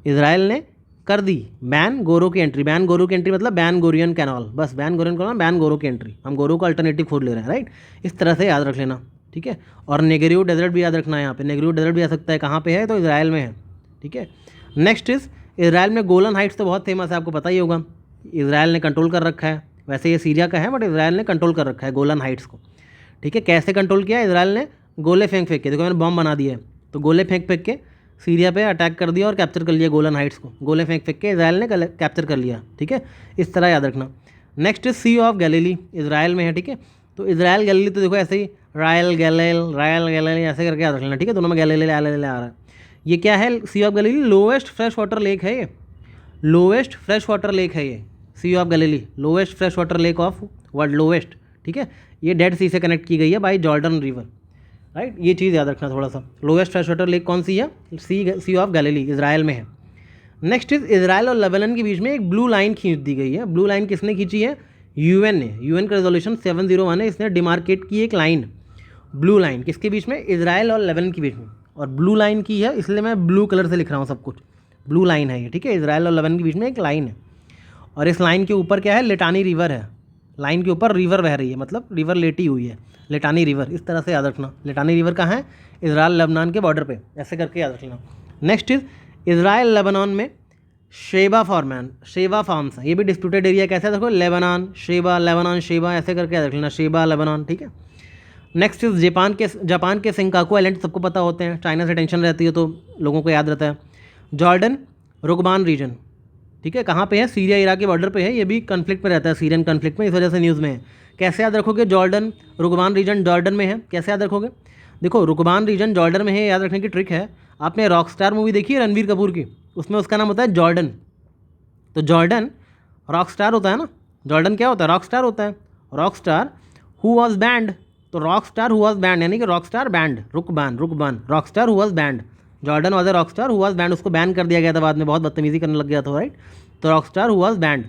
इजराइल ने कर दी बैन गोरों की एंट्री, बैन गोरों की एंट्री मतलब बैन गुरियन कैनाल, बस बैन गुरियन कैनाल, बैन गोरों की एंट्री, हम गोरों का अल्टरनेटिव खोज ले रहे हैं, राइट। इस तरह से याद रख लेना, ठीक है। और नेगेरियो डेजर्ट भी याद रखना है, यहाँ पे नेगेरियो डेजर्ट भी आ सकता है, कहाँ पे है, तो इजराइल में है, ठीक है। नेक्स्ट इज इजराइल में गोलन हाइट्स तो बहुत फेमस है, आपको पता ही होगा, इजराइल ने कंट्रोल कर रखा है। वैसे ये सीरिया का है बट इजराइल ने कंट्रोल कर रखा है गोलन हाइट्स को, ठीक है। कैसे कंट्रोल किया, इजराइल ने गोले फेंक के, देखो मैंने बॉम्ब बना दिया है, तो गोले फेंक के सीरिया पे अटैक कर दिया और कैप्चर कर लिया गोलन हाइट्स को, गोले फेंक के इजराइल ने कैप्चर कर लिया, ठीक है। इस तरह याद रखना। Next is Sea of Galilee, Israel में है, ठीक है। तो इजराइल गैलीली, तो देखो ऐसे ही रायल गैलीली ऐसे करके याद रख लेना, ठीक है। दोनों में गैलीली आ रहा है। ये क्या है, Sea of Galilee lowest fresh water lake है, ये लोवेस्ट फ्रेश वाटर लेक है, ये Sea of Galilee lowest fresh water lake of world, lowest, ठीक है। ये डेड सी से कनेक्ट की गई है बाई जॉर्डन रिवर, राइट। ये चीज़ याद रखना थोड़ा सा। लोवेस्ट फ्रेश वाटर लेक कौन सी है, सी ऑफ गैलीली, इजराइल में है। नेक्स्ट इज इजराइल और लेबनान के बीच में एक ब्लू लाइन खींच दी गई है। ब्लू लाइन किसने खींची है, यूएन ने, यूएन का रेजोल्यूशन 701 है, इसने डिमार्केट की एक लाइन, ब्लू लाइन किसके बीच में, इजराइल और लेबनान के बीच में। और ब्लू लाइन की है इसलिए मैं ब्लू कलर से लिख रहा हूँ सब कुछ, ब्लू लाइन है ये, ठीक है। इजराइल और लेबनान के बीच में एक लाइन है और इस लाइन के ऊपर क्या है, लिटानी रिवर है। लाइन के ऊपर रिवर बह रही है, मतलब रिवर लेटी हुई है, लिटानी रिवर। इस तरह से याद रखना, लिटानी रिवर कहाँ है, इजराइल लेबनान के बॉर्डर पे, ऐसे करके याद रखना। नेक्स्ट इज इजराइल लेबनान में शेबा फार्म्स है, ये भी डिस्प्यूटेड एरिया। कैसे देखो, लेबनान शेबा ऐसे करके याद रख लेना, शेबा लेबनान, ठीक है। नेक्स्ट इज जापान के सिंकाकू आइलैंड सबको पता होते हैं, चाइना से टेंशन रहती है तो लोगों को याद रहता है। जॉर्डन रुकबान रीजन, ठीक है, कहाँ पे है, सीरिया इराक के बॉर्डर पे है, ये भी कन्फ्लिक्ट में रहता है, सीरियन कन्फ्लिक्ट में, इस वजह से न्यूज़ में है। कैसे याद रखोगे, जॉर्डन रुकबान रीजन जॉर्डन में है, कैसे याद रखोगे, देखो रुकबान रीजन जॉर्डन में है, याद रखने की ट्रिक है। आपने रॉकस्टार मूवी देखी है रणबीर कपूर की, उसमें उसका नाम होता है जॉर्डन। तो जॉर्डन रॉकस्टार होता है ना, जॉर्डन क्या होता है, रॉकस्टार होता है। रॉकस्टार हु वॉज बैंड, तो रॉकस्टार हु वॉज बैंड यानी कि rockstar banned, Rukban rockstar who was banned, Jordan was a rockstar who was banned, उसको बैन कर दिया गया था बाद में, बहुत बदतमीजी करने लग गया था, राइट। तो rockstar who was banned,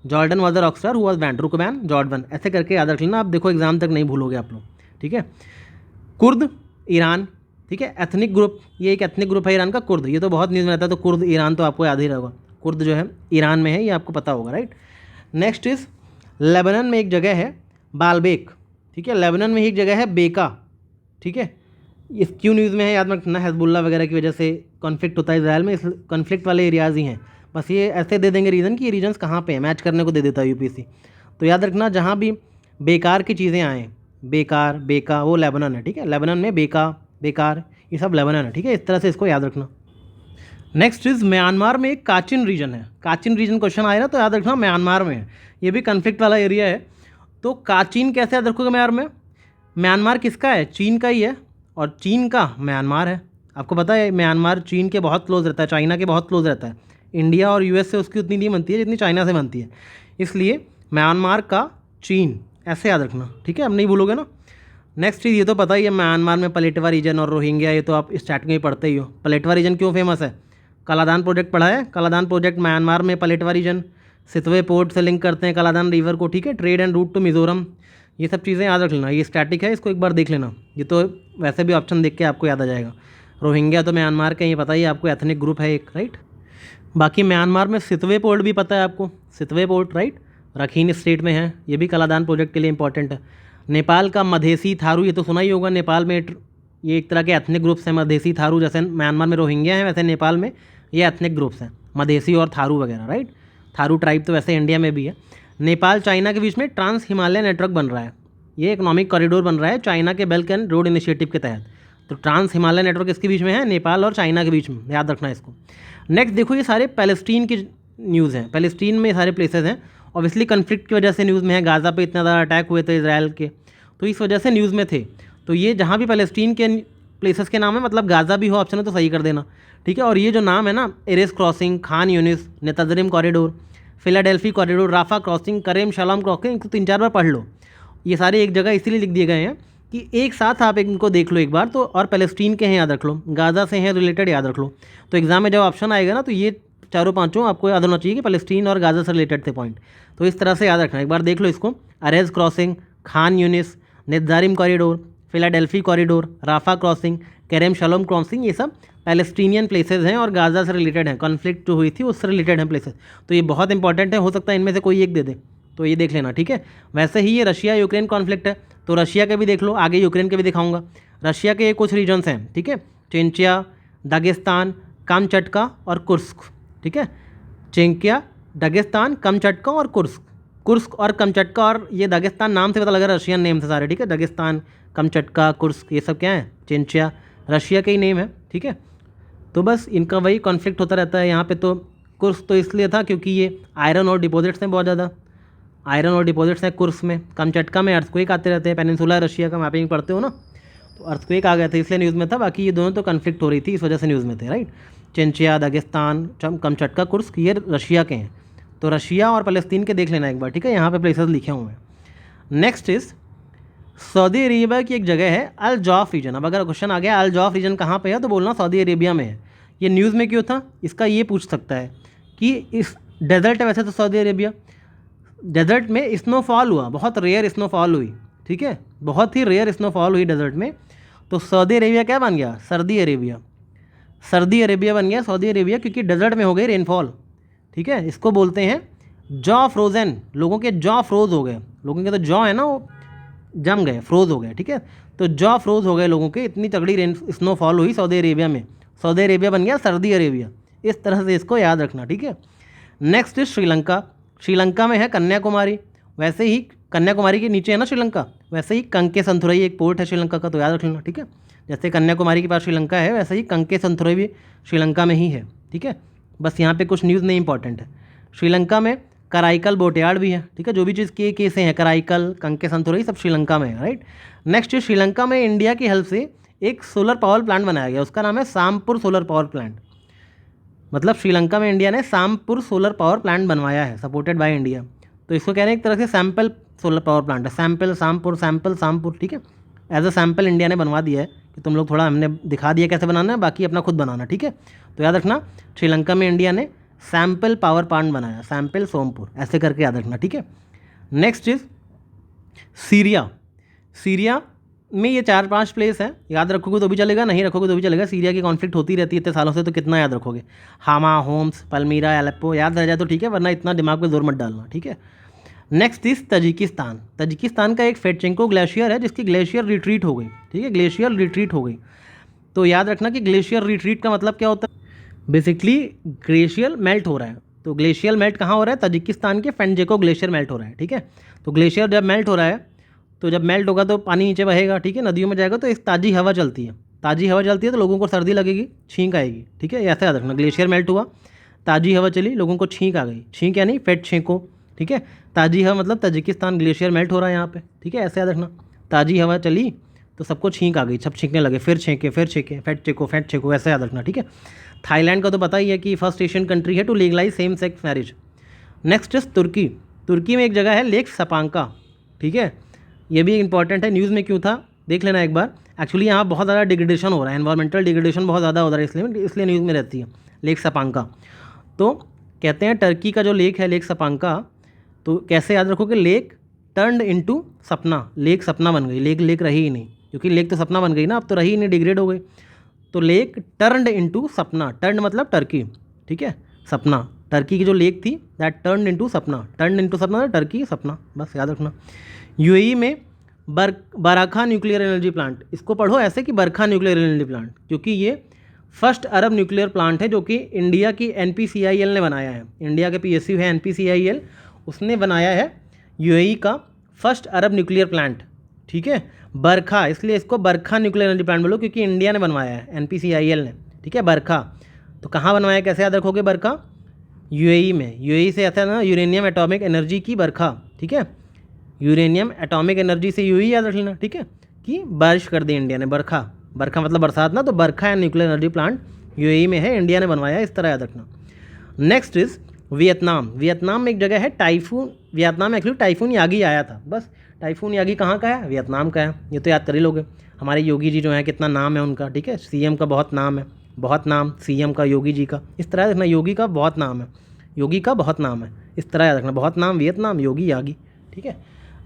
Jordan was a rockstar who was banned, Rukban Jordan, ऐसे करके याद रख लेना। आप देखो एग्जाम तक नहीं भूलोगे आप लोग, ठीक है। कुर्द ईरान, ठीक है, एथनिक ग्रुप, ये एक एथनिक ग्रुप है ईरान का, कुर्द, ये तो बहुत न्यूज़ में रहता है, तो कुर्द ईरान तो आपको याद ही रहेगा, कुर्द जो है ईरान में है, ये आपको पता होगा, राइट। नेक्स्ट इज लेबनान में एक जगह है बालबेक, ठीक है, लेबनान में एक जगह है बेका, ठीक है। इस क्यों न्यूज़ में है याद रखना, हिजबुल्लाह वगैरह की वजह से कॉन्फ्लिक्ट होता है इजराइल में, इस कॉन्फ्लिक्ट वाले एरियाज़ ही हैं, बस ये ऐसे दे देंगे रीज़न कि ये रीजन्स कहाँ पे है, मैच करने को दे देता है यूपीएससी। तो याद रखना जहाँ भी बेकार की चीज़ें आएँ, बेका वो लेबनान है, ठीक है, लेबनान में बेकार ये सब लेबनान है, ठीक है। इस तरह से इसको याद रखना। नेक्स्ट इज म्यांमार में एक काचिन रीजन है, काचिन रीजन क्वेश्चन आए ना तो याद रखना म्यांमार में है, ये भी कन्फ्लिक्ट वाला एरिया है। तो काचिन कैसे याद रखोगे म्यांमार में, म्यांमार किसका है, चीन का ही है, और चीन का म्यांमार है। आपको पता है म्यांमार चीन के बहुत क्लोज रहता है, चाइना के बहुत क्लोज रहता है, इंडिया और यूएस से उसकी उतनी नहीं बनती है जितनी चाइना से बनती है, इसलिए म्यांमार का चीन, ऐसे याद रखना, ठीक है, अब नहीं भूलोगे ना। नेक्स्ट चीज़ ये तो पता ही है, म्यांमार में पलेटवा रीजन और रोहिंग्या, ये तो आप स्टार्टिंग में ही पढ़ते ही हो। पलेटवा रीजन क्यों फेमस है, कालादान प्रोजेक्ट पढ़ा है। कालादान प्रोजेक्ट म्यांमार में पलेटवा रीजन, सितवे पोर्ट से लिंक करते हैं कालादान रिवर को, ठीक है। Trade and route to Mizoram, ये सब चीज़ें याद रख लेना। ये स्टैटिक है, इसको एक बार देख लेना, ये तो वैसे भी ऑप्शन देख के आपको याद आ जाएगा। रोहिंग्या तो म्यांमार के, ये पता ही आपको, एथनिक ग्रुप है एक, राइट। बाकी म्यांमार में सितवे पोर्ट भी पता है आपको, सितवे पोर्ट, राइट, रखीन स्टेट में है, ये भी कालादान प्रोजेक्ट के लिए इंपॉर्टेंट है। नेपाल का मधेसी थारू, ये तो सुना ही होगा। नेपाल में ये एक तरह के एथनिक ग्रुप्स हैं, मधेसी थारू, जैसे म्यांमार में रोहिंग्या हैं वैसे नेपाल में ये एथनिक ग्रुप्स हैं, मधेसी और थारू वगैरह, राइट। थारू ट्राइब तो वैसे इंडिया में भी है। नेपाल चाइना के बीच में ट्रांस हिमालय नेटवर्क बन रहा है, ये इकोनॉमिक कॉरिडोर बन रहा है चाइना के बेल्ट एंड रोड इनिशिएटिव के तहत। तो ट्रांस हिमालय नेटवर्क इसके बीच में है, नेपाल और चाइना के बीच में, याद रखना इसको। नेक्स्ट देखो, ये सारे पैलेस्टीन की न्यूज़ हैं, पैलेस्टीन में सारे प्लेसेस हैं। ऑब्वियसली कन्फ्लिक्ट की वजह से न्यूज़ में है, गाज़ा पे इतना ज़्यादा अटैक हुए थे इसराइल के, तो इस वजह से न्यूज़ में थे। तो ये जहाँ भी पैलेस्टीन के प्लेसेस के नाम है, मतलब गाज़ा भी हो ऑप्शन है तो सही कर देना, ठीक है। और ये जो नाम है ना, Erez crossing, Khan Younis, Netzarim corridor, Philadelphi corridor, Rafah crossing, Kerem Shalom crossing, इनको 3-4 बार पढ़ लो। ये सारे एक जगह इसीलिए लिख दिए गए हैं कि एक साथ आप इनको देख लो एक बार तो, और पैलेस्टीन के हैं याद रख लो, गाज़ा से हैं रिलेटेड याद रख लो। तो एग्जाम में जब ऑप्शन आएगा ना, तो ये चारों पांचों आपको याद होना चाहिए कि पैलेस्टीन और गाज़ा से रिलेटेड थे पॉइंट। तो इस तरह से याद रखना, एक बार देख लो इसको। Erez crossing, Khan Younis, Netzarim corridor, Philadelphi corridor, Rafah crossing, Kerem Shalom crossing, ये सब पैलेस्टीनियन प्लेसेस हैं और गाज़ा से रिलेटेड हैं, कॉन्फ्लिक्ट जो हुई थी उससे रिलेटेड हैं प्लेसेस। तो ये बहुत इंपॉर्टेंट है, हो सकता है इनमें से कोई एक दे दे, तो ये देख लेना, ठीक है। वैसे ही ये रशिया यूक्रेन कॉन्फ्लिक्ट है, तो रशिया के भी देख लो, आगे यूक्रेन के भी दिखाऊंगा। रशिया के कुछ रीजन्स हैं, ठीक है, चेंचिया, दागिस्तान, कामचटका और कुर्स्क, ठीक है। चेंकिया, दागिस्तान, कामचटका और कुर्स्क, कुर्स्क और कामचटका, और ये दागिस्तान नाम से पता लगा रशियन नेम से सारे, ठीक है। दागिस्तान, कामचटका, कुर्स्क, ये सब क्या है, चेंचिया, रशिया के ही नेम है, ठीक है। तो बस इनका वही कॉन्फ्लिक्ट होता रहता है यहाँ पे। तो कुर्स्क तो इसलिए था क्योंकि ये आयरन और डिपॉजिट्स हैं, बहुत ज़्यादा आयरन और डिपॉजिट्स हैं कुर्स्क में। कामचटका में अर्थक्वेक आते रहते हैं, पेनिनसुला रशिया का मैपिंग पढ़ते हो ना, तो अर्थक्वेक आ गए थे इसलिए न्यूज़ में था। बाकी ये दोनों तो कॉन्फ्लिक्ट हो रही थी, इस वजह से न्यूज़ में थे, राइट। चेंचिया, दागिस्तान, कामचटका, कुर्स्क, ये रशिया के हैं। तो रशिया और फ़लस्तीन के देख लेना एक बार, ठीक है, यहाँ पे प्लेसेस लिखे हुए हैं। नेक्स्ट इज़ सऊदी अरेबिया की एक जगह है अल जौफ रीजन। अब अगर क्वेश्चन आ गया अल जौफ रीजन कहाँ पे है, तो बोलना सऊदी अरेबिया में है। ये न्यूज़ में क्यों था, इसका ये पूछ सकता है कि इस डेजर्ट है वैसे तो सऊदी अरेबिया, डेजर्ट में स्नोफॉल हुआ, बहुत रेयर स्नोफॉल हुई, ठीक है, बहुत ही रेयर स्नोफॉल हुई डेजर्ट में। तो सऊदी अरेबिया क्या बन गया, सर्दी अरेबिया, सर्दी अरेबिया बन गया सऊदी अरेबिया, क्योंकि डेजर्ट में हो गई रेनफॉल, ठीक है। इसको बोलते हैं जॉ फ्रोज़न, लोगों के जॉ फ्रोज हो गए, लोगों के तो जॉ है ना वो जम गए, फ्रोज हो गए, ठीक है। तो जॉ फ्रोज हो गए लोगों के, इतनी तगड़ी रेन स्नोफॉल हुई सऊदी अरेबिया में, सऊदी अरेबिया बन गया सर्दी अरेबिया, इस तरह से इसको याद रखना, ठीक है। Next is Sri Lanka. श्रीलंका में है कन्याकुमारी, वैसे ही कन्याकुमारी के नीचे है ना श्रीलंका, वैसे ही कंके संथुरई एक पोर्ट है श्रीलंका का, तो याद रख लेना, ठीक है। जैसे कन्याकुमारी के पास श्रीलंका है, वैसे ही कंके संथुरई भी श्रीलंका में ही है, ठीक है। बस यहाँ पे कुछ न्यूज़ नहीं इंपॉर्टेंट है। श्रीलंका में कराईकल बोटयार्ड भी है, ठीक है, जो भी चीज़ के से हैं, कराईकल, कंके संथुरई, सब श्रीलंका में है, राइट। नेक्स्ट श्रीलंका में इंडिया की हेल्प से एक सोलर पावर प्लांट बनाया गया, उसका नाम है सामपुर सोलर पावर प्लांट। मतलब श्रीलंका में इंडिया ने सामपुर सोलर पावर प्लांट बनवाया है, सपोर्टेड बाय इंडिया। तो इसको कह रहे हैं एक तरह से सैम्पल सोलर पावर प्लांट है, सैम्पल सामपुर, सैम्पल सामपुर, ठीक है। एज अ सैम्पल इंडिया ने बनवा दिया है कि तुम लोग थोड़ा, हमने दिखा दिया कैसे बनाना है, बाकी अपना खुद बनाना, ठीक है। तो याद रखना श्रीलंका में इंडिया ने सैम्पल पावर प्लांट बनाया, सैम्पल सोमपुर, ऐसे करके याद रखना, ठीक है। Next is Syria. सीरिया में ये 4-5 प्लेस है, याद रखोगे तो भी चलेगा, नहीं रखोगे तो भी चलेगा। सीरिया की कॉन्फ्लिक्ट होती रहती है इतने सालों से, तो कितना याद रखोगे। हामा, होम्स, पल्मीरा, एलेप्पो, याद रह जाए तो ठीक है, वरना इतना दिमाग पे जोर मत डालना, ठीक है। Next is Tajikistan. तजिकिस्तान का एक फेटचेंको ग्लेशियर है जिसकी ग्लेशियर रिट्रीट हो गई, ठीक है, ग्लेशियर रिट्रीट हो गई। तो याद रखना कि ग्लेशियर रिट्रीट का मतलब क्या होता है, बेसिकली ग्लेशियर मेल्ट हो रहा है। तो ग्लेशियर मेल्ट कहाँ हो रहा है, तजिकिस्तान के फेटचेंको ग्लेशियर मेल्ट हो रहा है, ठीक है। तो ग्लेशियर जब मेल्ट हो रहा है, तो जब मेल्ट होगा तो पानी नीचे बहेगा, ठीक है, नदियों में जाएगा, तो एक ताज़ी हवा चलती है, ताज़ी हवा चलती है तो लोगों को सर्दी लगेगी, छींक आएगी, ठीक है, ऐसा याद रखना। ग्लेशियर मेल्ट हुआ, ताज़ी हवा चली, लोगों को छींक आ गई, छींक यानी फेट छेंको, ठीक है। ताज़ी हवा मतलब तजिकिस्तान ग्लेशियर मेल्ट हो रहा है यहाँ पे, ठीक है, ऐसे याद रखना। ताज़ी हवा चली तो सबको छींक आ गई, सब छींकने लगे, फिर छेंके, फेट छेंको, ऐसे याद रखना, ठीक है। थाईलैंड का तो पता ही है कि फर्स्ट एशियन कंट्री है to legalise same sex marriage. Next is Turkey. तुर्की में एक जगह है लेक सपांका, ठीक है, ये भी इंपॉर्टेंट है, न्यूज़ में क्यों था देख लेना एक बार। एक्चुअली यहाँ बहुत ज़्यादा डिग्रेडेशन हो रहा है, एनवायरमेंटल डिग्रेडेशन बहुत ज़्यादा हो रहा है, इसलिए न्यूज़ में रहती है। लेक सपांका। तो कहते हैं टर्की का जो लेक है लेक सपांका, तो कैसे याद रखोगे, लेक टर्न्ड इनटू सपना, लेक सपना बन गई, लेक लेक रही ही नहीं, क्योंकि लेक तो सपना बन गई ना, अब तो रही ही नहीं, डिग्रेड हो गई। तो लेक टर्न्ड इनटू सपना, टर्न्ड मतलब टर्की, ठीक है, सपना, टर्की की जो लेक थी दैट टर्न्ड इनटू सपना, टर्न्ड इनटू सपना टर्की सपना, बस याद रखना। यूएई में बरखा न्यूक्लियर एनर्जी प्लांट, इसको पढ़ो ऐसे कि बरखा न्यूक्लियर एनर्जी प्लांट, क्योंकि ये फर्स्ट अरब न्यूक्लियर प्लांट है जो कि इंडिया की NPCIL ने बनाया है, इंडिया के PSU है NPCIL, उसने बनाया है यूएई का फर्स्ट अरब न्यूक्लियर प्लांट, ठीक है, बरखा, इसलिए इसको बरखा न्यूक्लियर एनर्जी प्लांट बोलो, क्योंकि इंडिया ने बनवाया है NPCIL ने, ठीक है, बरखा। तो कहाँ बनवाया, कैसे याद रखोगे, बरखा यूएई में, यूएई से ऐसा ना यूरेनियम एटॉमिक एनर्जी की बरखा, ठीक है, यूरेनियम एटॉमिक एनर्जी से यूएई याद रख लेना, ठीक है, कि बारिश कर दी इंडिया ने, बरखा, बरखा मतलब बरसात ना, तो बरखा है न्यूक्लियर एनर्जी प्लांट यूएई में है, इंडिया ने बनवाया है, इस तरह याद रखना। नेक्स्ट इज वियतनाम, वियतनाम में एक जगह है टाइफून, वियतनाम में एक्चुअली टाइफून यागी आया था, बस टाइफून यागी कहाँ का है, वियतनाम का है, ये तो याद कर ही लोगे। हमारे योगी जी जो हैं कितना नाम है उनका, ठीक है, CM का बहुत नाम है, बहुत नाम CM का, योगी जी का, इस तरह देखना, योगी का बहुत नाम है, योगी का बहुत नाम है, इस तरह याद रखना, बहुत नाम वियतनाम, योगी यागी, ठीक है।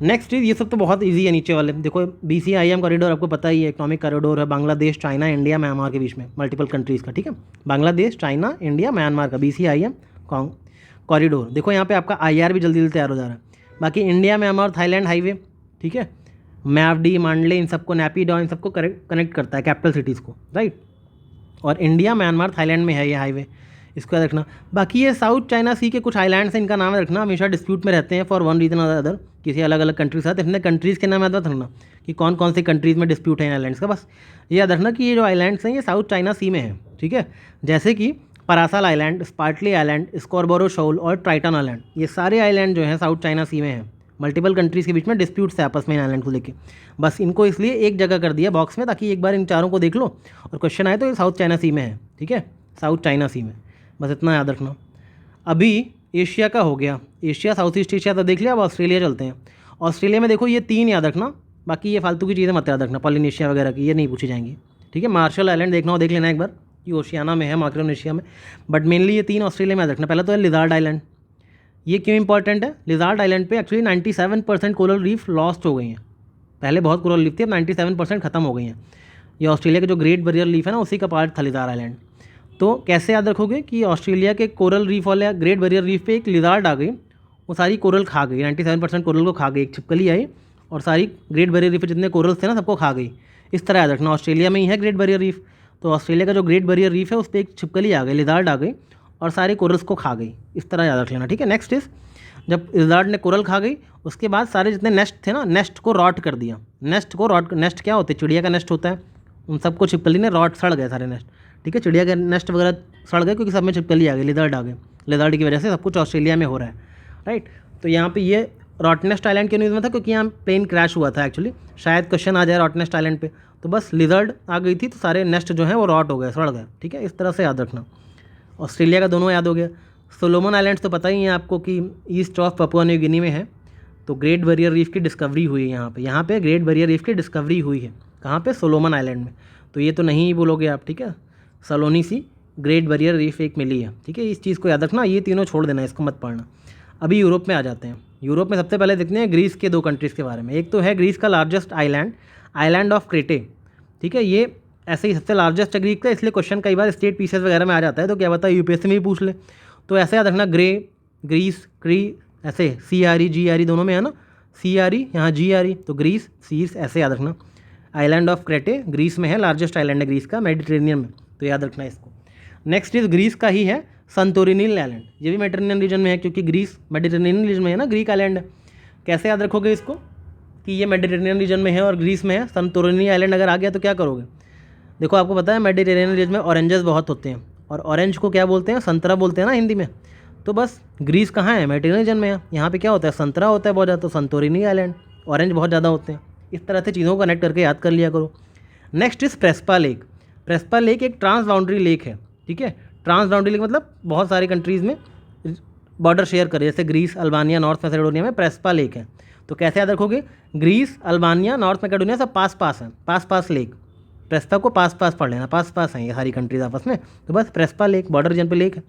नेक्स्ट चीज़, ये सब तो बहुत इजी है नीचे वाले, देखो BCIM कॉरिडोर आपको पता ही है, इकोनॉमिक कॉरिडोर है, बांग्लादेश, चाइना, इंडिया, म्यांमार के बीच में, मल्टीपल कंट्रीज़ का, ठीक है, बांग्लादेश, चाइना, इंडिया, म्यांमार का BCIM कॉरिडोर। देखो यहाँ पे आपका IR भी जल्दी जल्दी तैयार हो जा रहा है। बाकी इंडिया, म्यांमार, थाईलैंड हाईवे, ठीक है, मैवडी, मांडले, इन सबको, नैपीडॉ, इन सबको कनेक्ट करता है, कैपिटल सिटीज़ को, राइट, और इंडिया, म्यांमार, थाईलैंड में है ये हाईवे, इसको याद रखना। बाकी ये साउथ चाइना सी के कुछ आइलैंड्स हैं, इनका नाम रखना, हमेशा डिस्प्यूट में रहते हैं फॉर वन रीजन और अदर, किसी अलग अलग कंट्री के साथ, अपने कंट्रीज़ के नाम याद रखना कि कौन कौन सी कंट्रीज़ में डिस्प्यूट है आइलैंड्स का, बस ये याद रखना कि ये जो आइलैंड्स हैं ये साउथ चाइना सी में है, ठीक है, जैसे कि परासाल आइलैंड, स्पार्टली आइलैंड, स्कॉर्बोरो शोल और ट्राइटन आइलैंड, ये सारे आइलैंड जो हैं साउथ चाइना सी में हैं, मल्टीपल कंट्रीज़ के बीच में डिस्प्यूट्स है आपस में इन आइलैंड को लेके, बस इनको इसलिए एक जगह कर दिया बॉक्स में, ताकि एक बार इन चारों को देख लो और क्वेश्चन आए तो ये साउथ चाइना सी में है, ठीक है, साउथ चाइना सी में, बस इतना याद रखना। अभी एशिया का हो गया, एशिया, साउथ ईस्ट एशिया तो देख लिया, अब ऑस्ट्रेलिया चलते हैं। ऑस्ट्रेलिया में देखो ये 3 याद रखना, बाकी ये फालतू की चीज़ें मत याद रखना, पॉलिनेशिया वगैरह की, ये नहीं पूछी जाएंगी, ठीक है। मार्शल आइलैंड देखना हो देख लेना एक बार, ये ओशियाना में है, माइक्रोनेशिया में, बट मेनली ये 3 ऑस्ट्रेलिया में याद रखना। पहला तो है लिजार्ड आइलैंड, ये क्यों इंपॉर्टेंट है, लिजार्ड आइलैंड पे एक्चुअली 97% कोरल रीफ लॉस्ट हो गई हैं, पहले बहुत कोरल रीफ थी, अब 97% खत्म हो गई हैं। ये ऑस्ट्रेलिया के जो ग्रेट बैरियर रीफ है ना, उसी का पार्ट था लिजार्ड आइलैंड। तो कैसे याद रखोगे कि ऑस्ट्रेलिया के कोरल रीफ वाले ग्रेट बैरियर रीफ पे एक लिजार्ड आ गई, वो सारी कोरल खा गई, 97% कोरल को खा गई, एक छिपकली आई और सारी ग्रेट बैरियर रीफ पे जितने कोरल्स थे ना सबको खा गई, इस तरह याद रखना। ऑस्ट्रेलिया में ही है ग्रेट बैरियर रीफ, तो ऑस्ट्रेलिया का जो ग्रेट बैरियर रीफ है उस पर एक छिपकली आ गई, लिजार्ड आ गई और सारे कोरल्स को खा गई, इस तरह याद रख लेना, ठीक है। नेक्स्ट इज, जब लिजार्ड ने कोरल खा गई उसके बाद सारे जितने नेस्ट थे ना, नेस्ट को रॉट कर दिया, नेस्ट को रॉट, नेस्ट क्या होते हैं, चिड़िया का नेस्ट होता है, उन सबको छिपकली ने रॉट, सड़ गए सारे नेस्ट, ठीक है, चिड़िया के नेस्ट वगैरह सड़ गए क्योंकि सब में छिपकली आ गई, लिजार्ड आ गए, लिजार्ड की वजह से सब कुछ ऑस्ट्रेलिया में हो रहा है, राइट। तो यहाँ पे ये रॉटनेस्ट आइलैंड क्यों न्यूज़ में था, क्योंकि यहाँ प्लेन क्रैश हुआ था एक्चुअली, शायद क्वेश्चन आ जाए रॉटनेस्ट आइलैंड पे, तो बस लिजर्ड आ गई थी तो सारे नेस्ट जो हैं वो रॉट हो गए, सड़ गए, ठीक है, इस तरह से याद रखना। ऑस्ट्रेलिया का दोनों याद हो गया। सोलोमन आइलैंड्स तो पता ही है आपको कि east of Papua New Guinea में है, तो ग्रेट बैरियर रीफ की डिस्कवरी हुई है यहाँ पे ग्रेट बैरियर रीफ की डिस्कवरी हुई है, कहाँ पे, सोलोमन आइलैंड में। तो ये तो नहीं बोलोगे आप, ठीक है, सलोनी सी ग्रेट बैरियर रीफ एक मिली है, ठीक है, इस चीज़ को याद रखना, ये तीनों छोड़ देना, इसको मत पढ़ना। अभी यूरोप में आ जाते हैं। यूरोप में सबसे पहले देखते हैं ग्रीस के 2 कंट्रीज़ के बारे में। एक तो है ग्रीस का लार्जेस्ट आइलैंड, आइलैंड ऑफ क्रेटे, ठीक है, ये ऐसे ही सबसे लार्जेस्ट है ग्रीस का, इसलिए क्वेश्चन कई बार स्टेट पीसेस वगैरह में आ जाता है, तो क्या पता UPSC में भी पूछ ले, तो ऐसे याद रखना, ग्रीस, ऐसे CRE GRE दोनों में है ना, CRE यहाँ GRE, तो ग्रीस सीस ऐसे याद रखना। आइलैंड ऑफ क्रेटे ग्रीस में है, लार्जेस्ट आइलैंड है ग्रीस का, मेडिटेरेनियन में, तो याद रखना इसको। नेक्स्ट इज ग्रीस का ही है संतोरिनी आइलैंड, ये भी मेडिटेरेनियन रीजन में है, क्योंकि ग्रीस मेडिटेरेनियन रीजन में है ना, ग्रीक आइलैंड है। कैसे याद रखोगे इसको कि ये मेडिटेरेनियन रीजन में है और ग्रीस में है, संतोरिनी आइलैंड अगर आ गया तो क्या करोगे। देखो आपको पता है मेडिटेरेनियन रीजन में ऑरेंजेस बहुत होते हैं, और ऑरेंज को क्या बोलते हैं, संतरा बोलते हैं ना हिंदी में, तो बस ग्रीस कहाँ है, मेडिटेरेनियन रीजन में है, यहाँ पे क्या होता है, संतरा होता है बहुत ज़्यादा, तो संतोरिनी आइलैंड, ऑरेंज बहुत ज़्यादा होते हैं। इस तरह से चीज़ों को कनेक्ट करके याद कर लिया करो। Next is Prespa Lake. Prespa Lake एक ट्रांस बाउंड्री लेक है, ठीक है, ट्रांस बाउंड्री लेक मतलब बहुत सारी कंट्रीज़ में बॉर्डर शेयर करे, जैसे ग्रीस, अल्बानिया, नॉर्थ मैसेडोनिया में प्रेस्पा लेक है। तो कैसे याद रखोगे, ग्रीस, अल्बानिया, नॉर्थ मैकेडोनिया सब पास पास है, पास पास लेक, प्रेस्पा को पास पास पढ़ लेना, पास पास हैं ये सारी कंट्रीज आपस में, तो बस प्रेस्पा लेक बॉर्डर रीजन पे लेक है।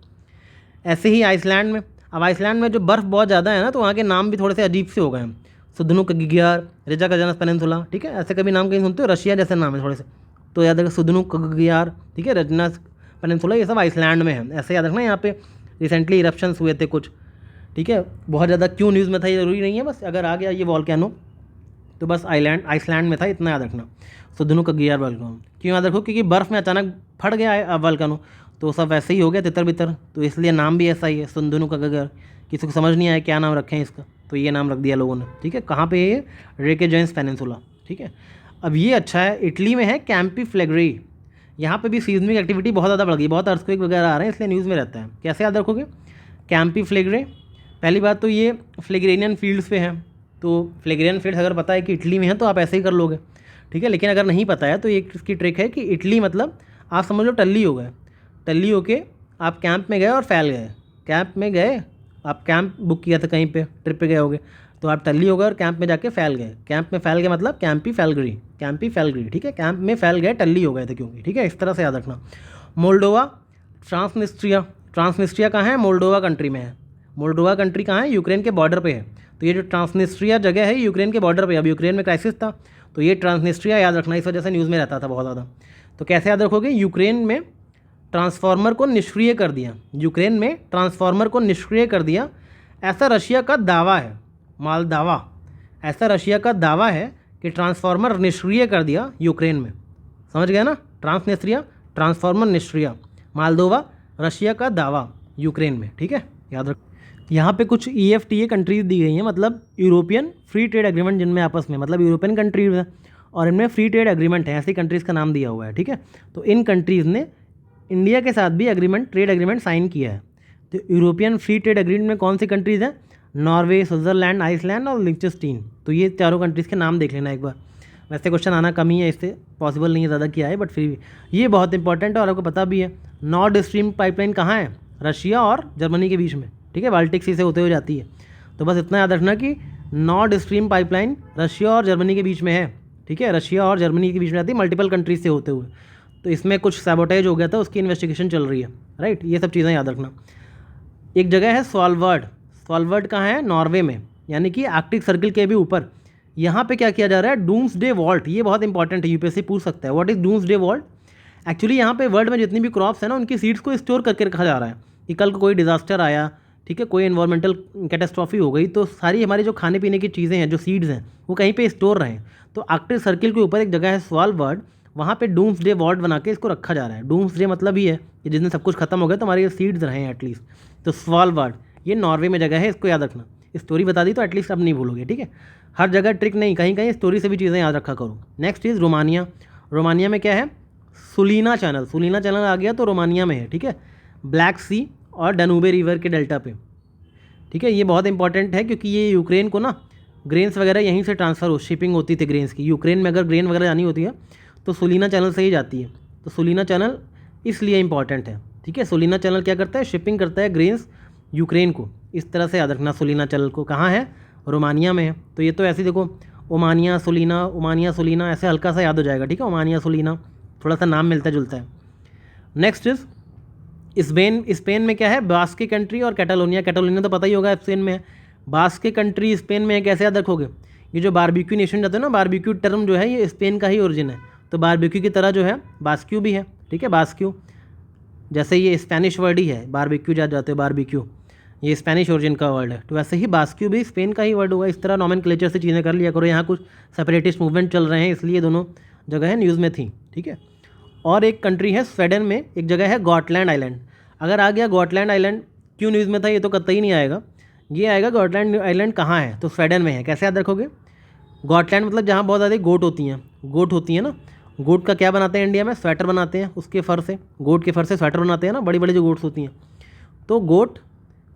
ऐसे ही आइसलैंड में, अब आइसलैंड में जो बर्फ़ बहुत ज़्यादा है ना, तो वहाँ के नाम भी थोड़े से अजीब से हो गए हैं। सुदनुक गिगियार, रेजा का जनस पेनिनसुला, ठीक है, ऐसे कभी नाम कहीं सुनते हो, रशिया जैसे नाम है थोड़े से, तो याद रखना सुदनुक गिगियार, ठीक है, रजनस पेनिनसुला, ये सब आइसलैंड में है, ऐसे याद रखना। यहाँ पे रिसेंटली इरप्शंस हुए थे कुछ, ठीक है, बहुत ज़्यादा क्यों न्यूज़ में था ये ज़रूरी नहीं है, बस अगर आ गया ये वॉल्केनो तो बस आइसलैंड में था, इतना याद रखना। सुदनुक गिगियार वॉल्केनो क्यों याद रखो, क्योंकि बर्फ़ में अचानक फट गया वॉल्केनो, तो सब वैसे ही हो गया तितर बितर, तो इसलिए नाम भी ऐसा ही है सुंदनुक गिगियार। किसी को समझ नहीं आया क्या नाम रखें इसका, तो ये नाम रख दिया लोगों ने, ठीक है। कहाँ पे ये, रेकेजेंस पेनिनसुला, ठीक है। अब ये अच्छा है, इटली में है कैंपी फ्लेग्री, यहाँ पे भी सीजमिक एक्टिविटी बहुत ज़्यादा बढ़ गई, बहुत अर्थक्वेक वगैरह आ रहे हैं, इसलिए न्यूज़ में रहता है। कैसे याद रखोगे, कैंपी फ्लेग्रे, पहली बात तो ये फ्लेग्रेनियन फील्ड्स पे है, तो फ्लेग्रेनियन फील्ड्स अगर पता है कि इटली में है तो आप ऐसे ही कर लोगे, ठीक है। लेकिन अगर नहीं पता है तो एक इसकी ट्रिक है कि इटली मतलब आप समझ लो टल्ली हो गए, टल्ली होके आप कैंप में गए और फैल गए, कैंप में गए, आप कैंप बुक किया था कहीं पे, ट्रिप पे गए होगे, तो आप टल्ली हो गए और कैंप में जाके फैल गए, कैंप में फैल गए मतलब कैंपी फैलगरी, कैंपी फैलगरी, ठीक है, कैंप में फैल गए, टल्ली हो गए थे क्योंकि, ठीक है, इस तरह से याद रखना। मोल्डोवा, ट्रांसनिस्ट्रिया, ट्रांसनिस्ट्रिया कहाँ है, मोल्डोवा कंट्री में है। मोल्डोवा कंट्री कहाँ है, यूक्रेन के बॉर्डर पे है, तो ये जो ट्रांसनिस्ट्रिया जगह है यूक्रेन के बॉर्डर पे, अब यूक्रेन में क्राइसिस था तो ये ट्रांसनिस्ट्रिया याद रखना, इस वजह से न्यूज़ में रहता था बहुत ज़्यादा। तो कैसे याद रखोगे, यूक्रेन में ट्रांसफार्मर को निष्क्रिय कर दिया, यूक्रेन में ट्रांसफार्मर को निष्क्रिय कर दिया, ऐसा रशिया का दावा है, मालदावा, ऐसा रशिया का दावा है कि ट्रांसफार्मर निष्क्रिय कर दिया यूक्रेन में, समझ गए ना, ट्रांसनिस्ट्रिया, ट्रांसफार्मर निष्क्रिय, मालदोवा, रशिया का दावा यूक्रेन में, ठीक है, याद रख। यहाँ पे कुछ EFTA कंट्रीज़ दी गई हैं, मतलब यूरोपियन फ्री ट्रेड एग्रीमेंट, जिनमें आपस में मतलब यूरोपियन कंट्रीज़ है और इनमें फ्री ट्रेड एग्रीमेंट है, ऐसी कंट्रीज़ का नाम दिया हुआ है, ठीक है। तो इन कंट्रीज़ ने इंडिया के साथ भी एग्रीमेंट, ट्रेड एग्रीमेंट साइन किया है। तो यूरोपियन फ्री ट्रेड एग्रीमेंट में कौन सी कंट्रीज़ हैं, नॉर्वे, स्विट्ज़रलैंड, आइसलैंड और लिंचेस्टीन, तो ये चारों कंट्रीज़ के नाम देख लेना एक बार। वैसे क्वेश्चन आना कम ही है, इससे पॉसिबल नहीं है ज़्यादा किया है, बट फिर भी ये बहुत इंपॉर्टेंट है और आपको पता भी है। नॉर्थ स्ट्रीम पाइपलाइन कहाँ है, रशिया और जर्मनी के बीच में, ठीक है, बाल्टिक सी से होते हुए जाती है। तो बस इतना याद रखना कि नॉर्थ स्ट्रीम पाइपलाइन रशिया और जर्मनी के बीच में है, ठीक है, रशिया और जर्मनी के बीच में आती है, मल्टीपल कंट्रीज से होते हुए। तो इसमें कुछ सैबोटेज हो गया था, उसकी इन्वेस्टिगेशन चल रही है, राइट, ये सब चीज़ें याद रखना। एक जगह है स्वालबर्ड, स्वालबर्ड कहाँ है, नॉर्वे में, यानी कि आर्कटिक सर्किल के भी ऊपर। यहाँ पे क्या किया जा रहा है, डूम्सडे वॉल्ट, ये बहुत इंपॉर्टेंट है, यूपीएससी पूछ सकता है, what is doomsday vault. Actually यहाँ पे वर्ल्ड में जितनी भी क्रॉप्स है ना, उनकी सीड्स को स्टोर करके रखा जा रहा है कि कल को कोई डिजास्टर आया, ठीक है, कोई एनवायरमेंटल कैटेस्ट्रॉफी हो गई, तो सारी हमारी जो खाने पीने की चीज़ें हैं, जो सीड्स हैं, वो कहीं पे स्टोर रहें। तो आर्कटिक सर्किल के ऊपर एक जगह है स्वालबर्ड, वहाँ पे डूम्सडे वॉल्ट बना के इसको रखा जा रहा है। डूम्सडे मतलब ही है कि जिस दिन सब कुछ खत्म हो गया तो हमारे ये सीड्स रहें एटलीस्ट। तो स्वालबर्ड ये नॉर्वे में जगह है, इसको याद रखना। स्टोरी बता दी तो एटलीस्ट अब नहीं भूलोगे, ठीक है। हर जगह ट्रिक नहीं, कहीं कहीं स्टोरी से भी चीज़ें याद रखा करो। Next is Romania. रोमानिया में क्या है, सुलीना चैनल, सुलीना चैनल आ गया तो रोमानिया में है, ठीक है, ब्लैक सी और डनूबे रिवर के डेल्टा पे, ठीक है। ये बहुत इंपॉर्टेंट है क्योंकि ये यूक्रेन को ना ग्रेन्स वगैरह यहीं से ट्रांसफ़र हो, शिपिंग होती थी ग्रेन्स की, यूक्रेन में अगर ग्रेन वगैरह जानी होती है तो सुलीना चैनल से ही जाती है। तो सुलीना चैनल इसलिए इंपॉर्टेंट है, ठीक है। सुलीना चैनल क्या करता है, शिपिंग करता है ग्रेन्स यूक्रेन को, इस तरह से याद रखना। सुलीना चैनल को कहाँ है, रोमानिया में है। तो ये तो ऐसे देखो, ओमानिया सुलीना ऐसे हल्का सा याद हो जाएगा, ठीक है, ओमानिया सुलीना, थोड़ा सा नाम मिलता जुलता है। Next is Spain. स्पेन में क्या है, बास्के कंट्री और कैटालोनिया। कैटालोनिया तो पता ही होगा स्पेन में है, बास्के कंट्री स्पेन में है। कैसे याद रखोगे, ये जो बारबेक्यू नेशन जाते हैं ना, बारबेक्यू टर्म जो है ये स्पेन का ही ओरिजिन है। तो बारबेक्यू की तरह जो है बास्क्यू भी है, ठीक है, बास्क्यू, जैसे ये स्पेनिश वर्ड ही है, बारबेक्यू जाते हो बारबेक्यू, ये स्पेनिश ओरिजिन का वर्ड है, तो वैसे ही बास्क्यू भी स्पेन का ही वर्ड होगा। इस तरह नॉमेनक्लेचर से चीज़ें कर लिया करो। यहाँ कुछ सेपरेटिस्ट मूवमेंट चल रहे हैं, इसलिए दोनों जगह है न्यूज़ में थी, ठीक है। और एक कंट्री है स्वीडन में, एक जगह है गॉटलैंड आइलैंड। अगर आ गया गॉटलैंड आइलैंड, क्यों न्यूज़ में था ये तो कतई नहीं आएगा, ये आएगा गॉटलैंड आइलैंड कहाँ है, तो स्वीडन में है। कैसे याद रखोगे, गॉटलैंड मतलब जहाँ बहुत ज़्यादा गोट होती हैं ना, गोट का क्या बनाते हैं इंडिया में, स्वेटर बनाते हैं उसके फर से, गोट के फर से स्वेटर बनाते हैं ना, बड़ी बड़ी जो गोट्स होती हैं, तो गोट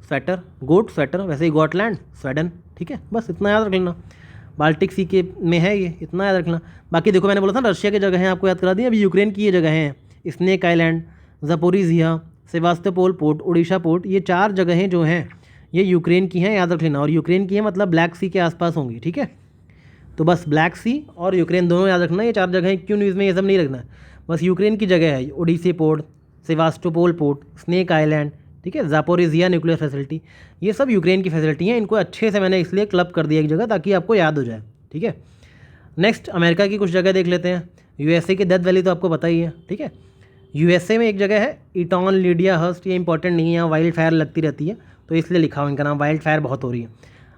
स्वेटर, वैसे ही गॉटलैंड स्वीडन, ठीक है। बस इतना याद रख लेना, बाल्टिक सी के में है ये, इतना याद रखना। बाकी देखो मैंने बोला था रशिया की जगह है, आपको याद करा दी। अभी यूक्रेन की ये जगह हैं, Snake Island, Zaporizhzhia, Sevastopol port, Odesa port, ये 4 जगहें जो हैं ये यूक्रेन की हैं, याद रख लेना। और यूक्रेन की है मतलब ब्लैक सी के आसपास होंगी, ठीक है। तो बस ब्लैक सी और यूक्रेन दोनों याद रखना, ये 4 जगह क्यों न्यूज़ में ये सब नहीं रखना है, बस यूक्रेन की जगह है Odessa port, Sevastopol port, snake island, ठीक है, जापोरिजिया न्यूक्लियर फैसिलिटी, ये सब यूक्रेन की फैसिलिटी हैं। इनको अच्छे से मैंने इसलिए क्लब कर दिया एक जगह ताकि आपको याद हो जाए, ठीक है। नेक्स्ट अमेरिका की कुछ जगह देख लेते हैं। यूएसए की डेथ वैली तो आपको पता ही है, ठीक है। यूएसए में एक जगह है ईटॉन लिडिया हर्स्ट, ये इंपॉर्टेंट नहीं है, यहाँ वाइल्ड फायर लगती रहती है तो इसलिए लिखा हुआ इनका नाम, वाइल्ड फायर बहुत हो रही है।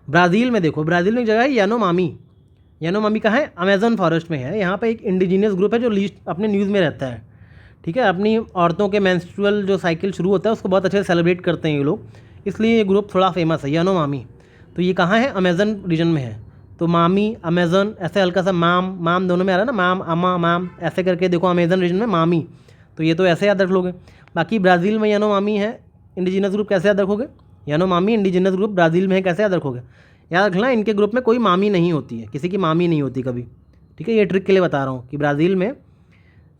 ब्राज़ील में देखो, ब्राज़ील में एक जगह है यानोमामी। यानोमामी कहाँ है? अमेजन फॉरेस्ट में है। यहाँ पे एक इंडिजीनियस ग्रुप है जो लीस्ट अपने न्यूज़ में रहता है, ठीक है। अपनी औरतों के मेंस्ट्रुअल जो साइकिल शुरू होता है उसको बहुत अच्छे से सेलिब्रेट करते हैं ये लोग, इसलिए ये ग्रुप थोड़ा फेमस है, यानोमामी। तो ये कहाँ है? अमेजन रीजन में है। तो मामी अमेजन ऐसे हल्का सा माम माम दोनों में आ रहा है ना, माम अमा माम ऐसे करके देखो, अमेजन रीजन में मामी, तो ये तो ऐसे याद रख लोगे। बाकी ब्राज़ील में यानोमामी है इंडिजिनस ग्रुप, कैसे याद रखोगे? यानोमामी इंडिजिनस ग्रुप ब्राज़ील में है, कैसे याद रखोगे? याद रखना इनके ग्रुप में कोई मामी नहीं होती है, किसी की मामी नहीं होती कभी, ठीक है। ये ट्रिक के लिए बता रहा हूँ कि ब्राज़ील में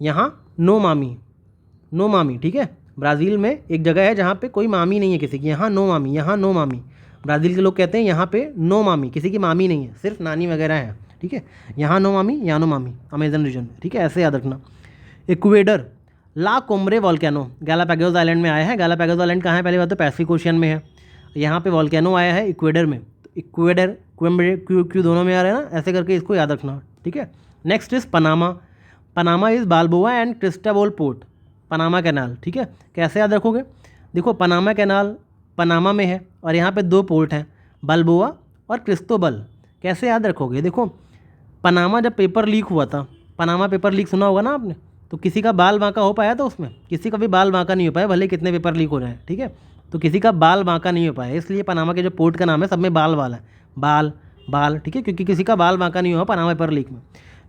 यहाँ नो मामी, ठीक है। ब्राज़ील में एक जगह है जहाँ पे कोई मामी नहीं है किसी की, यहाँ नो मामी, यहाँ नो मामी। ब्राज़ील के लोग कहते हैं यहाँ पे नो मामी, किसी की मामी नहीं है, सिर्फ नानी वगैरह है, ठीक है। यहाँ नो मामी, यहाँ नो मामी, अमेजन रीजन में, ठीक है, ऐसे याद रखना। इक्वेडर, ला कोम्ब्रे वॉल्केनो गैलापागोस आइलैंड में आया है। गैलापागोस आइलैंड कहाँ है? पहले बात तो पैसिफिक ओशियन में है, यहाँ पे वॉल्केनो आया है इक्वेडर में। तो इक्वेडर कोम्ब्रे क्यू दोनों में आ रहा है ना, ऐसे करके इसको याद रखना, ठीक है। Next is Panama. Panama is Balboa and Cristobal port, Panama canal, ठीक है। कैसे याद रखोगे? देखो पनामा कैनाल पनामा में है और यहाँ पे 2 पोर्ट हैं, बाल्बोआ और क्रिस्टोबल। कैसे याद रखोगे? देखो पनामा जब पेपर लीक हुआ था, पनामा पेपर लीक सुना होगा ना आपने, तो किसी का बाल बांका हो पाया था उसमें? किसी का भी बाल बांका नहीं हो पाया, भले कितने पेपर लीक हो रहे हैं, ठीक है। तो किसी का बाल बांका नहीं हो पाया, इसलिए पनामा के जो पोर्ट का नाम है सब में बाल वाला है, बाल, ठीक है, क्योंकि किसी का बाल बांका नहीं हुआ पनामा पेपर लीक में।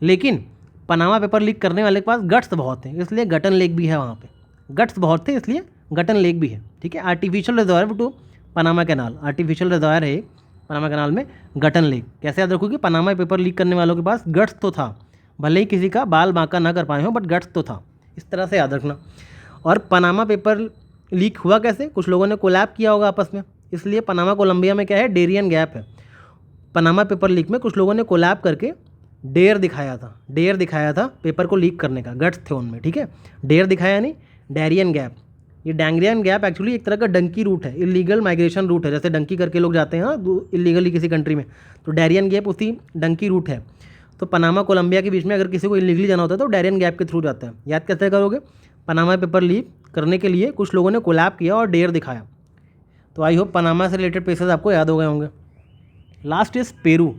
लेकिन पनामा पेपर लीक करने वाले के पास गट्स बहुत हैं, इसलिए गटन लेक भी है वहाँ पे, गट्स बहुत थे इसलिए गटन लेक भी है, ठीक है। Artificial reserve to Panama canal, artificial reserve है पनामा कैनाल में गटन लेक। कैसे याद रखोगे? पनामा पेपर लीक करने वालों के पास गट्स तो था, भले ही किसी का बाल बांका ना कर पाए हो, बट गट्स तो था, इस तरह से याद रखना। और पनामा पेपर लीक हुआ कैसे? कुछ लोगों ने कोलैब किया होगा आपस में, इसलिए पनामा कोलंबिया में क्या है? डेरियन गैप है। पनामा पेपर लीक में कुछ लोगों ने कोलैब करके डेयर दिखाया था पेपर को लीक करने का, गट्स थे उनमें, ठीक है। डेयर दिखाया नहीं, डेरियन गैप। ये डैंगरियन गैप एक्चुअली एक तरह का डंकी रूट है, इलीगल माइग्रेशन रूट है, जैसे डंकी करके लोग जाते हैं ना इलीगली किसी कंट्री में, तो डेरियन गैप उसी डंकी रूट है। तो पनामा कोलंबिया के बीच में अगर किसी को इलीगली जाना होता है तो डेरियन गैप के थ्रू जाता है। याद कैसे करोगे? पनामा पेपर लीक करने के लिए कुछ लोगों ने कोलैब किया और डेयर दिखाया। तो आई होप पनामा से रिलेटेड प्लेसेस आपको याद हो गए होंगे। Last is Peru.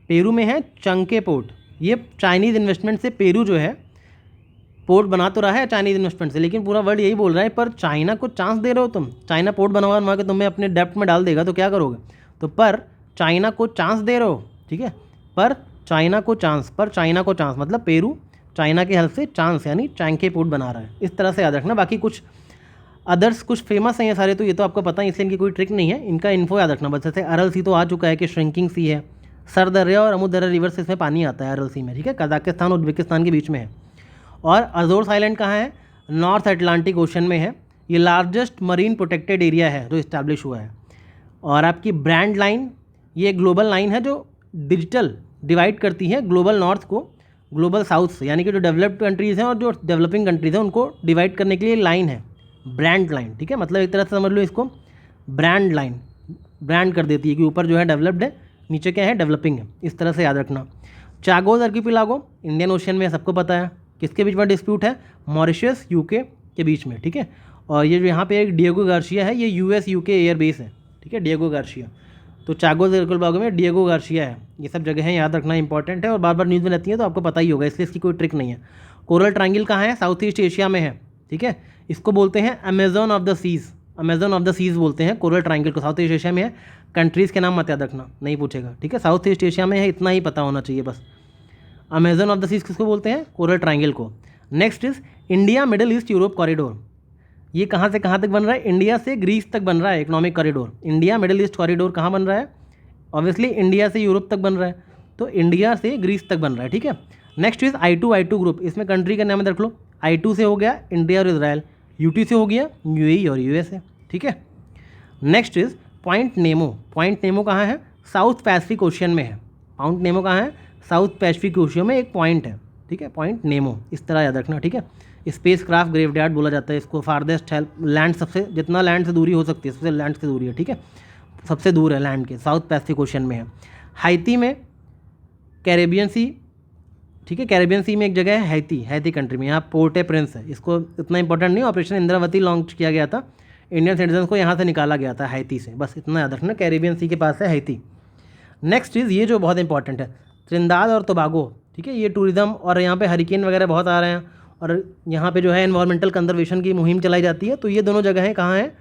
पेरू में है चंके पोर्ट। ये चाइनीज़ इन्वेस्टमेंट से पेरू जो है पोर्ट बना तो रहा है चाइनीज़ इन्वेस्टमेंट से, लेकिन पूरा वर्ल्ड यही बोल रहा है पर चाइना को चांस दे रहे हो तुम, चाइना पोर्ट बनवा के तुम्हें अपने डेप्ट में डाल देगा तो क्या करोगे? तो पर चाइना को चांस दे रहे हो, ठीक है, पर चाइना को चांस मतलब पेरू चाइना के हेल्प से चांस यानी चैंके पोर्ट बना रहा है, इस तरह से याद रखना। बाकी कुछ अदर्स कुछ फेमस हैं ये सारे, तो ये तो आपको पता है, इसलिए इनकी कोई ट्रिक नहीं है, इनका इन्फो याद रखना बस। जैसे अरल सी तो आ चुका है कि श्रिंकिंग सी है, सर दर्या और अमू दर्या रिवर से इसमें पानी आता है अरल सी में, ठीक है, कजाकिस्तान और उज्बेकिस्तान के बीच में है। और अजोर्स आइलैंड कहाँ है? नॉर्थ अटलांटिक ओशन में है। ये लार्जेस्ट मरीन प्रोटेक्टेड एरिया है जो इस्टेब्लिश हुआ है। और आपकी ब्रांड लाइन, ये ग्लोबल लाइन है जो डिजिटल डिवाइड करती है ग्लोबल नॉर्थ को ग्लोबल साउथ से, यानी कि जो डेवलप्ड कंट्रीज़ हैं और जो डेवलपिंग कंट्रीज़ हैं उनको डिवाइड करने के लिए लाइन है, ब्रांड लाइन, ठीक है। मतलब एक तरह से समझ लो इसको, ब्रांड लाइन ब्रांड कर देती है कि ऊपर जो है डेवलप्ड है, नीचे क्या है? डेवलपिंग है, इस तरह से याद रखना। चागोस आर्किपेलागो इंडियन ओशन में, सबको पता है। किसके बीच में डिस्प्यूट है? मॉरिशस यूके के बीच में, ठीक है। और ये जो यहाँ पे एक डिएगो गार्सिया है, ये यूएस यूके एयरबेस है, ठीक है, डिएगो गार्सिया। तो चागोस आर्किपेलागो में डिएगो गार्सिया है, ये सब जगह है, याद रखना इंपॉर्टेंट है और बार बार न्यूज़ में रहती है तो आपको पता ही होगा, इसलिए इसकी कोई ट्रिक नहीं है। कोरल ट्रायंगल कहाँ है? साउथ ईस्ट एशिया में है, ठीक है। इसको बोलते हैं Amazon of the seas, Amazon of the seas बोलते हैं कोरल ट्रायंगल को, साउथ ईस्ट एशिया में है। कंट्रीज़ के नाम मत याद रखना, नहीं पूछेगा, ठीक है। साउथ ईस्ट एशिया में है, इतना ही पता होना चाहिए बस। अमेजन ऑफ द सीज़ किसको बोलते हैं? कोरल ट्रायंगल को। Next is India middle east Europe corridor. ये कहाँ से कहाँ तक बन रहा है? इंडिया से ग्रीस तक बन रहा है economic corridor. India middle east corridor कहाँ बन रहा है? ऑब्वियसली इंडिया से यूरोप तक बन रहा है, तो इंडिया से ग्रीस तक बन रहा है, ठीक है। नेक्स्ट इज़ I2 ग्रुप, इसमें कंट्री का नाम रख लो। I2 से हो गया इंडिया और इजराइल, UT से हो गया UAE और USA, ठीक है। Next is point Nemo. Point Nemo कहाँ है? साउथ पैसिफिक ओशियन में है। पॉइंट नेमो कहाँ है? साउथ पैसिफिक ओशियन में एक पॉइंट है, ठीक है, पॉइंट नेमो, इस तरह याद रखना, ठीक है। स्पेस क्राफ्ट ग्रेवयार्ड बोला जाता है इसको, फारदेस्ट हेल्प लैंड, सबसे जितना लैंड से दूरी हो सकती है सबसे लैंड से दूरी है, ठीक है, सबसे दूर है लैंड के, साउथ पैसिफिक ओशन में है। हाइती में कैरेबियन सी, ठीक है, कैरेबियन सी में एक जगह है हैती, हैती कंट्री में, यहाँ पोर्ट है प्रिंस है, इसको इतना इंपॉर्टेंट नहीं, ऑपरेशन इंद्रावती लॉन्च किया गया था, इंडियन सिटीजन को यहाँ से निकाला गया था हैती से, बस इतना याद रखना, कैरेबियन सी के पास है हैती। नेक्स्ट चीज़ ये जो बहुत इंपॉर्टेंट है, त्रिनिदाद और टोबागो, ठीक है, ये टूरिज़्म और यहाँ पे हरिकेन वगैरह बहुत आ रहे हैं और यहाँ पे जो है एनवायरमेंटल कंजर्वेशन की मुहिम चलाई जाती है, तो ये दोनों जगहें कहाँ हैं,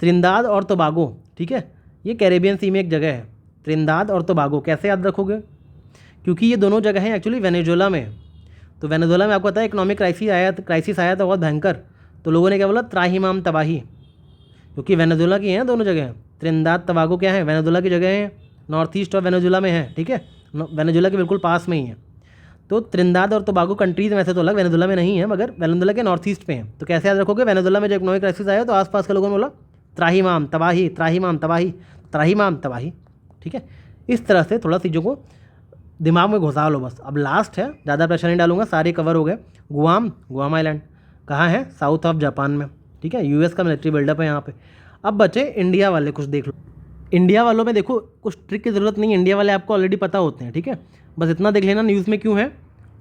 त्रिनिदाद और टोबागो, ठीक है, ये कैरेबियन सी में एक जगह है, त्रिनिदाद और टोबागो। कैसे याद रखोगे, क्योंकि ये दोनों जगहें एक्चुअली वेनेजुएला में है, तो वेनेजुएला में आपको पता है इकोनॉमिक क्राइसिस आया था बहुत भयंकर, तो लोगों ने क्या बोला, त्राहिमाम तबाही, क्योंकि वेनेजुएला की हैं दोनों जगह, त्रिनिदाद टोबागो क्या है, वेनेजुएला की जगह है, नॉर्थ ईस्ट ऑफ वेनेजुएला में है, ठीक है, वेनेजुएला के बिल्कुल पास में ही है। तो त्रिनिदाद और टोबागो कंट्रीज वैसे तो अलग, वेनेजुएला में नहीं है मगर वेनेजुएला के नॉर्थ ईस्ट पे हैं, तो कैसे याद रखोगे, वेनेजुएला में जब इकोनॉमिक क्राइसिस आया तो आसपास के लोगों ने बोला त्राहिमाम तबाही, त्राहिमाम तबाही, त्राहिमाम तबाही, ठीक है। इस तरह से थोड़ा चीज़ों को दिमाग में घुसा लो बस। अब लास्ट है, ज़्यादा प्रेशर नहीं डालूंगा, सारे कवर हो गए। गुआम आइलैंड कहाँ है, साउथ ऑफ जापान में, ठीक है, यूएस का मिलिट्री बिल्डअप है यहाँ पे। अब बचे इंडिया वाले, कुछ देख लो। इंडिया वालों में देखो कुछ ट्रिक की ज़रूरत नहीं, इंडिया वाले आपको ऑलरेडी पता होते हैं, ठीक है, बस इतना देख लेना न्यूज़ में क्यों है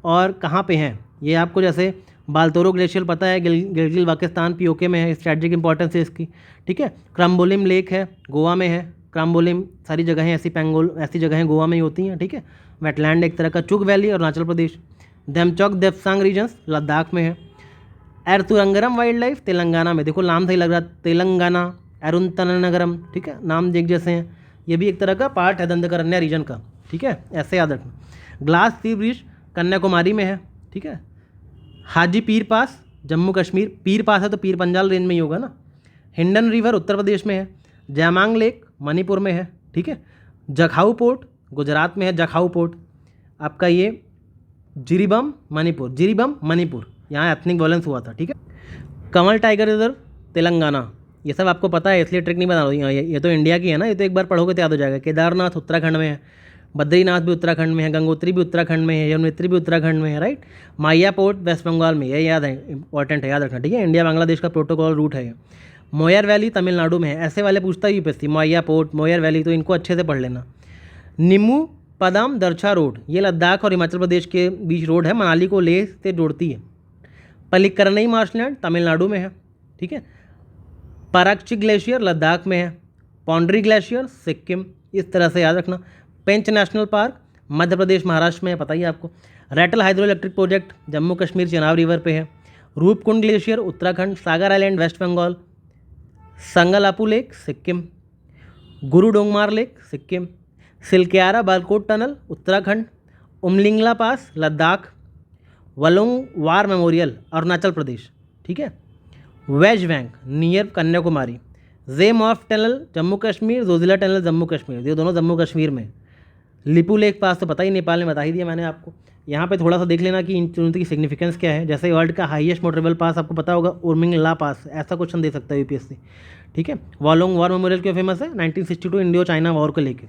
और कहाँ पे हैं ये आपको। जैसे बाल्तोरो ग्लेशियर पता है, गिलगित बाल्टिस्तान पीओके में है, स्ट्रेटजिक इंपॉर्टेंस है इसकी, ठीक है। क्रम्बोलिम लेक है, गोवा में है, क्रम्बोलिम, सारी जगहें ऐसी ऐसी जगहें गोवा में ही होती हैं, ठीक है। वेटलैंड एक तरह का, चुग वैली अरुणाचल प्रदेश, देमचौक देपसांग रीजन्स लद्दाख में है। एर्तुरंगरम वाइल्ड लाइफ तेलंगाना में, देखो नाम सही लग रहा है, तेलंगाना अरुणतनगरम, ठीक है, नाम एक जैसे हैं, ये भी एक तरह का पार्ट है दंडकारण्य रीजन का, ठीक है, ऐसे याद रखना। ग्लास सी ब्रिज कन्याकुमारी में है, ठीक है। हाजी पीर पास जम्मू कश्मीर, पीर पास है तो पीर पंजाल रेंज में ही होगा ना। हिंडन रिवर उत्तर प्रदेश में है। जैमांग लेक मणिपुर में है, ठीक है। जखाऊ पोर्ट गुजरात में है, जखाऊ पोर्ट आपका ये जिरीबम मणिपुर, यहाँ एथनिक वायलेंस हुआ था, ठीक है। कमल टाइगर रिजर्व तेलंगाना, ये सब आपको पता है इसलिए ट्रिक नहीं बता रहा हूँ, ये तो इंडिया की है ना, ये तो एक बार पढ़ोगे तो याद हो जाएगा। केदारनाथ उत्तराखंड में है, बद्रीनाथ भी उत्तराखंड में है, गंगोत्री भी उत्तराखंड में है, यमुनोत्री भी उत्तराखंड में है, राइट। माया पोर्ट वेस्ट बंगाल में, ये याद है, इंपॉर्टेंट है, याद रखना, ठीक है, इंडिया बांग्लादेश का प्रोटोकॉल रूट है ये। मोयर वैली तमिलनाडु में है, ऐसे वाले पूछता है यूपीएससी, माया पोर्ट, मोयर वैली, तो इनको अच्छे से पढ़ लेना। निम्मू पदाम दरछा रोड, ये लद्दाख और हिमाचल प्रदेश के बीच रोड है, मनाली को लेह से जोड़ती है। पलिकरनई मार्शलैंड तमिलनाडु में है, ठीक है। पराकची ग्लेशियर लद्दाख में है। पौंड्री ग्लेशियर सिक्किम, इस तरह से याद रखना। पेंच नेशनल पार्क मध्य प्रदेश महाराष्ट्र में है, पता ही आपको। Ratle hydroelectric project Jammu Kashmir Chenab river पे है। रूपकुंड ग्लेशियर उत्तराखंड। सागर आइलैंड वेस्ट बंगाल। संगलापू lake Sikkim. Guru Dongmar lake Sikkim. Silkyara Barkot tunnel Uttarakhand. Umlingla pass Ladakh. Walong war memorial Arunachal Pradesh, ठीक है। Wadge bank near Kanyakumari. जेम ऑफ टनल जम्मू कश्मीर। जोजिला टनल जम्मू कश्मीर, ये दोनों जम्मू कश्मीर में। लिपू लेक पास तो पता ही, नेपाल में बता ही दिया मैंने आपको। यहाँ पे थोड़ा सा देख लेना कि इन चुनौती की सिग्निफिकेंस क्या है। जैसे वर्ल्ड का हाईएस्ट मोटरेबल पास आपको पता होगा उर्मिंगला पास, ऐसा क्वेश्चन दे सकता है यूपीएससी, ठीक है। वॉलोंग वार मेमोरियल क्यों फेमस है, 1962 इंडियो चाइना वॉर को लेकर।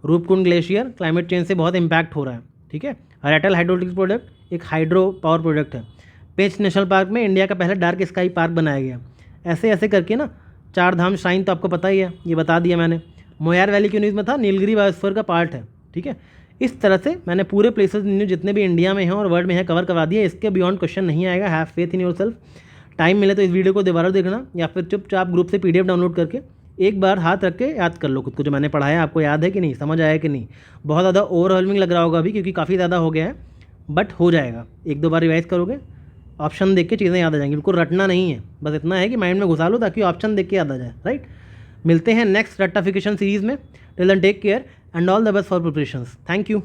रूपकुंड ग्लेशियर क्लाइमेट चेंज से बहुत इंपैक्ट हो रहा है, ठीक है। रैटल हाइड्रोलिक प्रोजेक्ट एक हाइड्रो पावर प्रोजेक्ट है। पेंच नेशनल पार्क में इंडिया का पहला डार्क स्काई पार्क बनाया गया। ऐसे ऐसे करके ना 4 धाम श्राइन तो आपको पता ही है, ये बता दिया मैंने। मोयार वैली क्यों न्यूज़ में था, नीलगिरी बायोस्फीयर का पार्ट है, ठीक है। इस तरह से मैंने पूरे प्लेसेस जितने भी इंडिया में हैं और वर्ल्ड में हैं कवर करवा दिया। इसके बियॉन्ड क्वेश्चन नहीं आएगा, have faith in yourself. Time मिले तो इस वीडियो को दोबारा देखना या फिर चुपचाप ग्रुप से PDF डाउनलोड करके एक बार हाथ रख के याद कर लो खुद को, जो मैंने पढ़ाया आपको याद है कि नहीं, समझ आया कि नहीं। बहुत ज़्यादा ओवरवेलमिंग लग रहा होगा अभी क्योंकि काफ़ी ज़्यादा हो गया है, बट हो जाएगा। 1-2 बार रिवाइज करोगे, ऑप्शन देख के चीज़ें याद आ जाएंगी। बिल्कुल रटना नहीं है, बस इतना है कि माइंड में घुसा लो ताकि ऑप्शन देख के याद आ जाए, राइट। मिलते हैं नेक्स्ट रट्टाफिकेशन सीरीज़ में। Till then take care and all the best for preparations. Thank you.